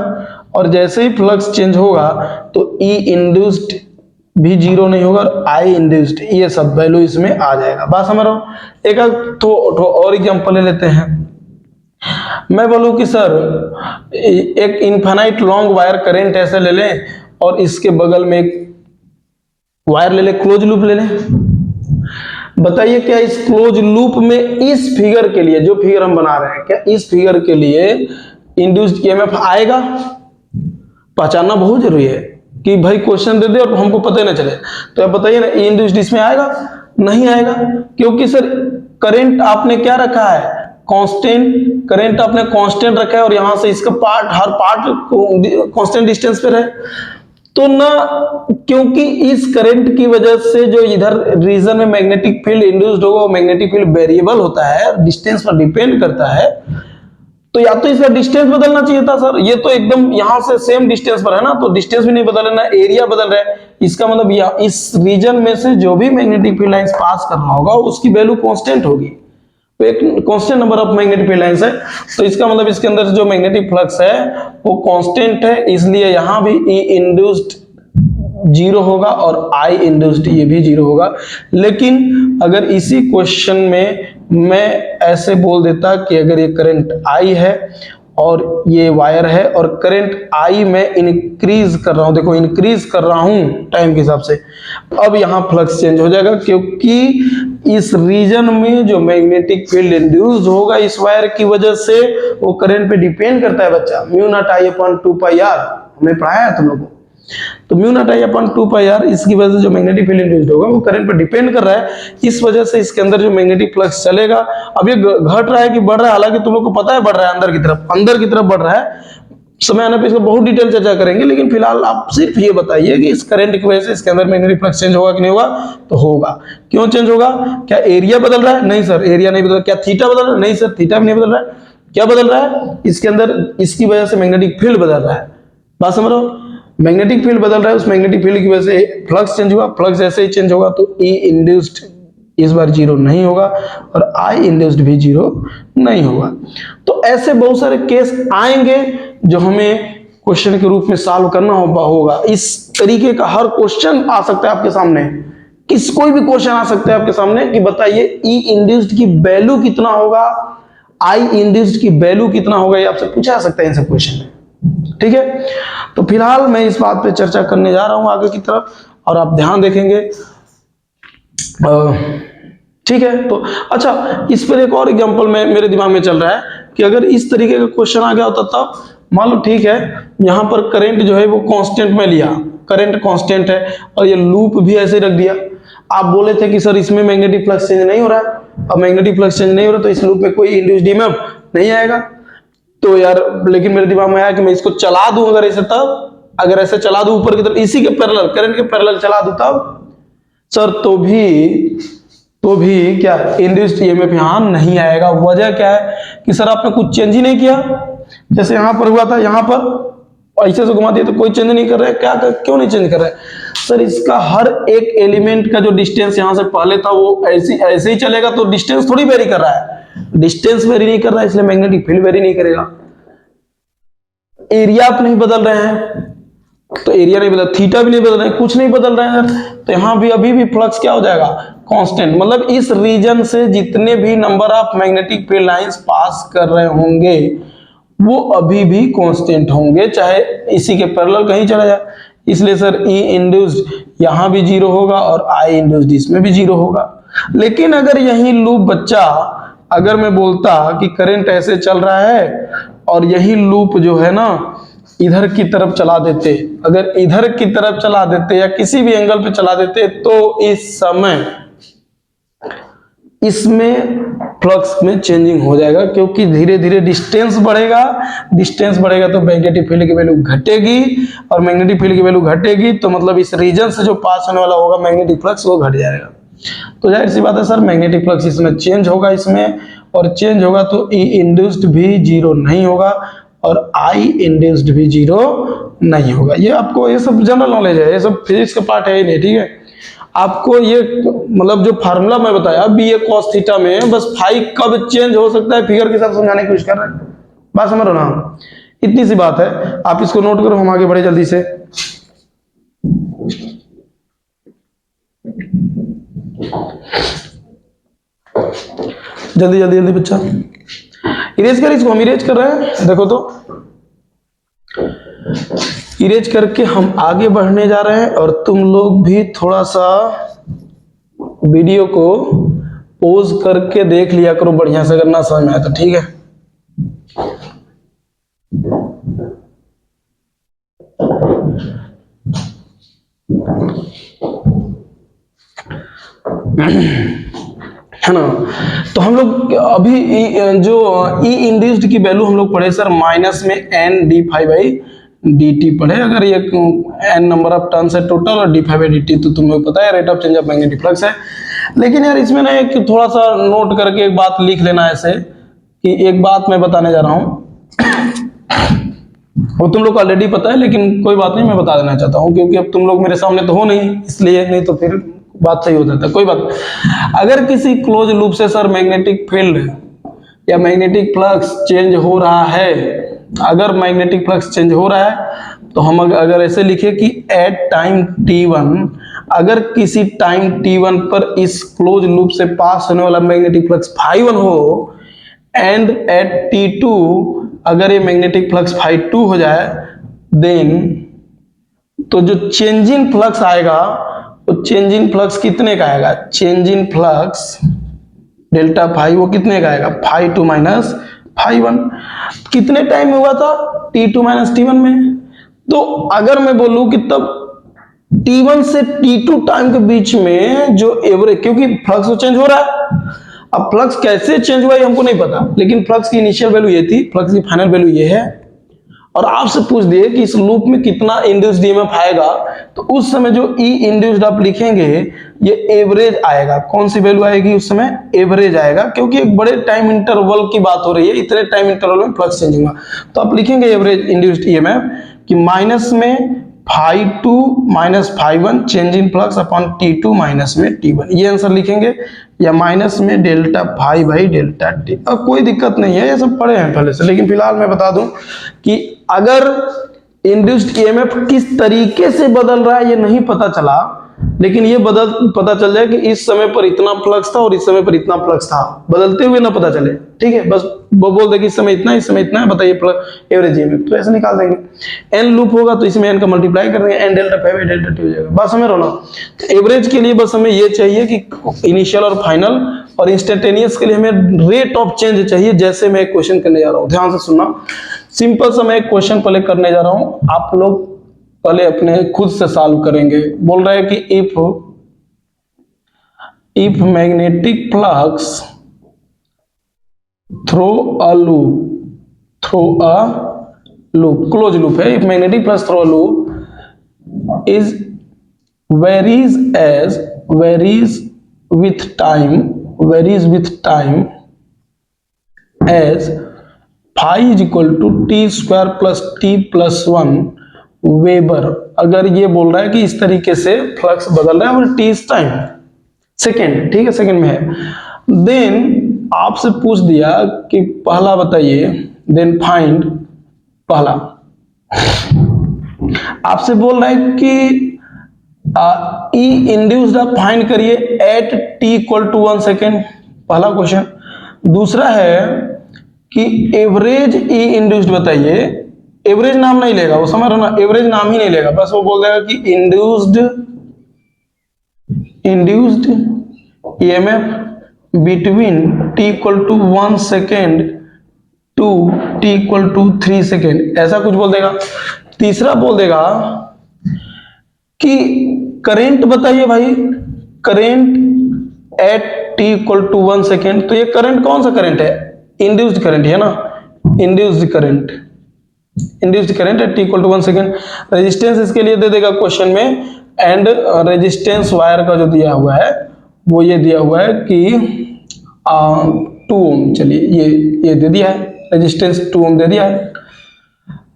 और जैसे ही फ्लक्स चेंज होगा तो ई इंड्यूस्ड भी जीरो नहीं होगा, और आई इंड्यूस्ड ये सब वैल्यू इसमें आ जाएगा। बात समझ रहा हूं? एक तो और एग्जांपल ले लेते हैं। मैं बोलूं कि सर एक इनफाइनाइट लॉन्ग वायर करंट ऐसे ले लें, और इसके बगल में एक वायर ले लें, क्लोज लूप ले लें। बताइए क्या इस क्लोज लूप में इस फिगर के लिए, जो फिगर हम बना रहे हैं, क्या इस फिगर के लिए इंड्यूस्ड ईएमएफ आएगा? पहचानना बहुत जरूरी है कि भाई क्वेश्चन दे दे और हमको पता ही ना चले। तो आप बताइए ना, इंड्यूस्ड इसमें आएगा? नहीं आएगा, क्योंकि सर करंट आपने क्या रखा है? कांस्टेंट। करंट आपने कांस्टेंट रखा है, और यहां से इसका पार्ट, हर पार्ट कांस्टेंट डिस्टेंस पे है। तो ना, क्योंकि इस करंट की वजह से जो इधर रीजन में मैग्नेटिक फील्ड इंड्यूस्ड होगा, वो मैग्नेटिक फील्ड वेरिएबल होता है, डिस्टेंस पर डिपेंड करता है। तो या तो इसका डिस्टेंस बदलना चाहिए था सर, ये तो एकदम यहां से सेम डिस्टेंस पर है ना, तो डिस्टेंस भी नहीं बदल रहा, एरिया बदल रहा है। इसका मतलब इस रीजन में से जो भी मैग्नेटिक फील्ड लाइंस पास करना होगा उसकी वैल्यू कांस्टेंट होगी, तो एक constant number of magnetic field lines है, तो इसका मतलब इसके अंदर जो मैग्नेटिक फ्लक्स है वो कांस्टेंट है, इसलिए यहां भी ई इंड्यूस्ड जीरो होगा और आई इंड्यूस्ड ये भी जीरो होगा। लेकिन अगर इसी क्वेश्चन में मैं ऐसे बोल देता कि अगर ये करंट आई है और ये वायर है और करंट आई में इंक्रीज कर रहा हूं, देखो इंक्रीज कर रहा हूं टाइम के हिसाब से, अब यहां फ्लक्स चेंज हो जाएगा, क्योंकि इस रीजन में जो मैग्नेटिक फील्ड इंड्यूस होगा इस वायर की वजह से वो करंट पे डिपेंड करता है बच्चा, mu not I upon 2 pi R, हमने पढ़ाया है तुम लोगों को। तो mu not I upon 2 pi R, इसकी वजह से जो मैग्नेटिक फील्ड इंड्यूस्ड होगा वो करंट पर डिपेंड कर रहा है, इस वजह से इसके अंदर जो मैग्नेटिक फ्लक्स चलेगा, अब ये घट रहा है कि बढ़ रहा है, हालांकि तुम लोग को पता है बढ़ रहा है, अंदर की तरफ बढ़ रहा है, समय आने पे इसका बहुत डिटेल चर्चा करेंगे, लेकिन फिलहाल आप सिर्फ ये बताइए कि इस करंट की वजह से इसके अंदर मैग्नेटिक फ्लक्स चेंज होगा कि नहीं होगा, तो होगा। क्यों चेंज होगा? क्या एरिया बदल रहा है? नहीं सर, एरिया नहीं बदल रहा। क्या थीटा बदल रहा है? नहीं सर, थीटा भी नहीं बदल रहा है। क्या बदल रहा है? इसके अंदर इसकी वजह से मैग्नेटिक फील्ड बदल रहा है, बात समझ रहे हो? मैग्नेटिक फील्ड बदल रहा है, उस मैग्नेटिक फील्ड की वजह से फ्लक्स चेंज हुआ, फ्लक्स जैसे ही चेंज होगा तो ई इंड्यूस्ड इस बार जीरो नहीं होगा और आई इंड्यूस्ड भी जीरो नहीं होगा। तो ऐसे बहुत सारे केस आएंगे जो हमें क्वेश्चन के रूप में सॉल्व करना होगा। इस तरीके का हर क्वेश्चन आ सकता है आपके सामने, कोई भी क्वेश्चन आ सकता है आपके सामने कि बताइए ई इंड्यूस्ड की वैल्यू कितना होगा, आई इंड्यूस्ड की वैल्यू कितना होगा, ये आपसे पूछा जा सकता है इन सब क्वेश्चन में। ठीक है, तो फिलहाल मैं इस बात पे चर्चा करने जा रहा हूं आगे की तरफ और आप ध्यान देखेंगे। ठीक है, तो अच्छा, इस पर एक और एग्जांपल मेरे दिमाग में चल रहा है कि अगर इस तरीके का क्वेश्चन आ गया होता तब, मान लो ठीक है यहां पर करंट जो है वो कांस्टेंट में लिया, करंट कांस्टेंट है और ये लूप भी ऐसे रख दिया, आप बोले थे कि सर इसमें मैग्नेटिक फ्लक्स चेंज नहीं हो रहा है, अब मैग्नेटिक फ्लक्स चेंज नहीं हो रहा तो इस लूप में कोई इंड्यूस्ड ईएमएफ नहीं आएगा। तो यार लेकिन मेरे दिमाग में आया कि मैं इसको चला दूं, अगर ऐसे तब, अगर ऐसे चला दूं ऊपर की तरफ इसी के पैरेलल, करंट के पैरेलल चला दूं तब सर तो भी क्या इंड्यूस्ड ईएमएफ यहां नहीं आएगा। वजह क्या है कि सर आपने कुछ चेंज ही नहीं किया, जैसे यहां पर हुआ था, यहां पर ऐसे से घुमा दिया तो कोई चेंज नहीं कर रहा है, क्यों नहीं चेंज कर रहा है सर? इसका हर एक एलिमेंट का जो डिस्टेंस यहां से पहले था वो ऐसे ही चलेगा, तो डिस्टेंस थोड़ी वेरी कर रहा है, डिस्टेंस वेरी नहीं कर रहा है, इसलिए मैग्नेटिक फील्ड वेरी नहीं करेगा। एरिया आप नहीं बदल रहे हैं तो एरिया नहीं बदल, थीटा भी नहीं बदल रहे हैं, कुछ नहीं बदल रहे हैं, तो यहां भी अभी भी फ्लक्स क्या हो जाएगा? कांस्टेंट। मतलब इस रीजन से जितने भी number of magnetic field lines pass कर रहे होंगे वो अभी भी कांस्टेंट होंगे, चाहे इसी के पैरेलल कहीं चला जाए। इसलिए सर ई इंड्यूस्ड यहां भी जीरो होगा और आई इंड्यूस्ड इसमें भी जीरो होगा। लेकिन अगर यही लूप बच्चा, अगर मैं बोलता कि करंट ऐसे चल रहा है और यही लूप जो है ना इधर की तरफ चला देते, अगर इधर की तरफ चला देते या किसी भी एंगल पे चला देते, तो इस समय इसमें फ्लक्स में चेंजिंग हो जाएगा, क्योंकि धीरे धीरे डिस्टेंस बढ़ेगा तो मैग्नेटिक फील्ड की वैल्यू घटेगी, और मैग्नेटिक फील्ड की वैल्यू घटेगी तो मतलब इस रीजन से जो पास होने वाला होगा मैग्नेटिक फ्लक्स वो घट जाएगा। तो जाहिर सी बात है सर मैग्नेटिक फ्लक्स इसमें चेंज होगा, इसमें, और चेंज होगा तो ई इंड्यूस्ड भी जीरो नहीं होगा और आई इंड्यूस्ड भी जीरो नहीं होगा। ये आपको, ये सब जनरल नॉलेज है, ये सब फिजिक्स का पार्ट है ही नहीं। ठीक है, आपको ये मतलब जो फार्मूला मैं बताया बी ए कॉस थीटा में, बस फाई कब चेंज हो सकता है फिगर के साथ समझाने की कोशिश कर रहे हैं, बात समझ रहे हो ना? इतनी सी बात है, आप इसको नोट करो, हम आगे बढ़े जल्दी से। जल्दी जल्दी जल्दी बच्चा इरेज कर, इसको हम इरेज कर रहे हैं, देखो तो इरेज करके हम आगे बढ़ने जा रहे हैं, और तुम लोग भी थोड़ा सा वीडियो को पॉज करके देख लिया करो बढ़िया से, अगर ना समझ में आए तो। ठीक है, है ना? तो हम लोग अभी जो ई इंड्यूस्ड की वैल्यू हम लोग पढ़े सर, माइनस में N D five by D T पढ़े। अगर ये एन नंबर ऑफ टर्न्स है टोटल और D five by D T तो तुम्हें पता है rate of change of magnetic flux है। लेकिन यार इसमें ना एक थोड़ा सा नोट करके एक बात लिख लेना ऐसे कि एक बात मैं बताने जा रहा हूं, वो तुम लोग को ऑलरेडी पता है, लेकिन कोई बात नहीं, मैं बता देना चाहता हूं, क्योंकि अब तुम लोग मेरे सामने तो हो नहीं, इसलिए, नहीं तो फिर बात सही हो जाता है। कोई बात नहीं। अगर किसी क्लोज लूप से सर मैग्नेटिक फील्ड या मैग्नेटिक फ्लक्स चेंज हो रहा है, अगर मैग्नेटिक फ्लक्स चेंज हो रहा है, तो हम अगर ऐसे लिखे कि एट टाइम t1, अगर किसी टाइम t1 पर इस क्लोज लूप से पास होने वाला मैग्नेटिक फ्लक्स ∅1 हो, एंड एट t2 अगर ये मैग्नेटिक फ्लक्स ∅2 हो जाए, देन तो जो चेंज इन फ्लक्स आएगा, वो चेंज इन फ्लक्स कितने का आएगा? Change in flux delta phi वो कितने का आएगा? ∅2 माइनस ∅1। कितने टाइम में हुआ था? t2 माइनस t1 में। तो अगर मैं बोलूं कि तब t1 से t2 टाइम के बीच में जो एवरेज, क्योंकि फ्लक्स तो चेंज हो रहा है, अब फ्लक्स कैसे चेंज हुआ ये हमको नहीं पता, लेकिन फ्लक्स की इनिशियल वैल्यू ये थी, फ्लक्स की फाइनल वैल्यू ये है, और आपसे पूछ दिए कि इस लूप में कितना इंड्यूस्ड ईएमएफ आएगा, तो उस समय जो ई इंड्यूस्ड आप लिखेंगे, ये एवरेज आएगा। कौन सी वैल्यू आएगी उस समय? एवरेज आएगा, क्योंकि एक बड़े टाइम इंटरवल की बात हो रही है, इतने टाइम इंटरवल में फ्लक्स चेंज होगा। तो आप लिखेंगे एवरेज इंड्यूस्ड ईएमएफ कि माइनस में ∅2 minus ∅1 change in flux upon t2 minus में t1, ये आंसर लिखेंगे, या माइनस में delta phi by delta T. अब कोई दिक्कत नहीं है, ये सब पढ़े हैं पहले से, लेकिन फिलहाल मैं बता दूं कि अगर इंड्यूस्ड ईएमएफ किस तरीके से बदल रहा है ये नहीं पता चला, लेकिन ये पता चल जाए कि इस समय पर इतना फ्लक्स था और इस समय पर इतना फ्लक्स था, बदलते हुए ना पता चले, ठीक है। बस वो बोल दे कि इस समय इतना, इस समय इतना है, बताइए एवरेज ईएमएफ, तो ऐसे निकाल देंगे। एन लूप होगा तो इसमें एन का मल्टीप्लाई कर देंगे, N delta phi delta T हो जाएगा। बस हमें रोना, तो एवरेज के लिए बस हमें ये चाहिए कि इनिशियल और फाइनल, और इंस्टेंटेनियस के लिए हमें रेट ऑफ चेंज चाहिए। जैसे मैं एक क्वेश्चन करने जा रहा हूँ, ध्यान से सुनना, सिंपल सा मैं एक क्वेश्चन पहले करने जा रहा हूँ, आप लोग पहले अपने खुद से सॉल्व करेंगे। बोल रहे हैं कि if magnetic flux through a loop, close loop है, if magnetic flux through a loop is varies with time as phi is equal to t square plus t plus 1 weber. अगर ये बोल रहा है कि इस तरीके से फ्लक्स बदल रहा है और t इस टाइम सेकेंड, ठीक है, सेकेंड में है, देन आपसे पूछ दिया कि पहला बताइए, देन फाइंड, पहला आपसे बोल रहा है कि ई इंड्यूस्ड आप फाइंड करिए at t equal to 1 second, पहला क्वेश्चन। दूसरा है कि एवरेज ई इंड्यूस्ड बताइए, एवरेज नाम नहीं लेगा वो, समझ रहे ना, एवरेज नाम ही नहीं लेगा, बस वो बोल देगा कि induced EMF between t equal to 1 second to t equal to 3 second, ऐसा कुछ बोल देगा। तीसरा बोल देगा कि करंट बताइए भाई, current at t equal to 1 second, तो ये करंट कौन सा करंट है? इंड्यूस्ड करंट है ना, induced current at t equal to 1 second. Resistance इसके लिए दे देगा क्वेश्चन में, एंड रेजिस्टेंस वायर का जो दिया हुआ है वो ये दिया हुआ है कि 2 ओम, चलिए ये दे दिया है, रेजिस्टेंस 2 ओम दे दिया है।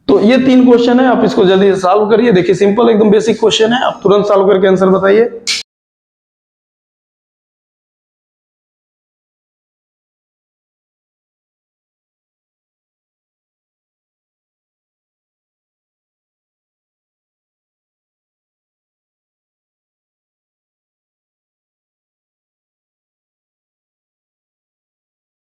तो ये 3 क्वेश्चन है, आप इसको जल्दी से सॉल्व करिए। देखिए सिंपल एकदम बेसिक क्वेश्चन है, आप तुरंत सॉल्व करके आंसर बताइए।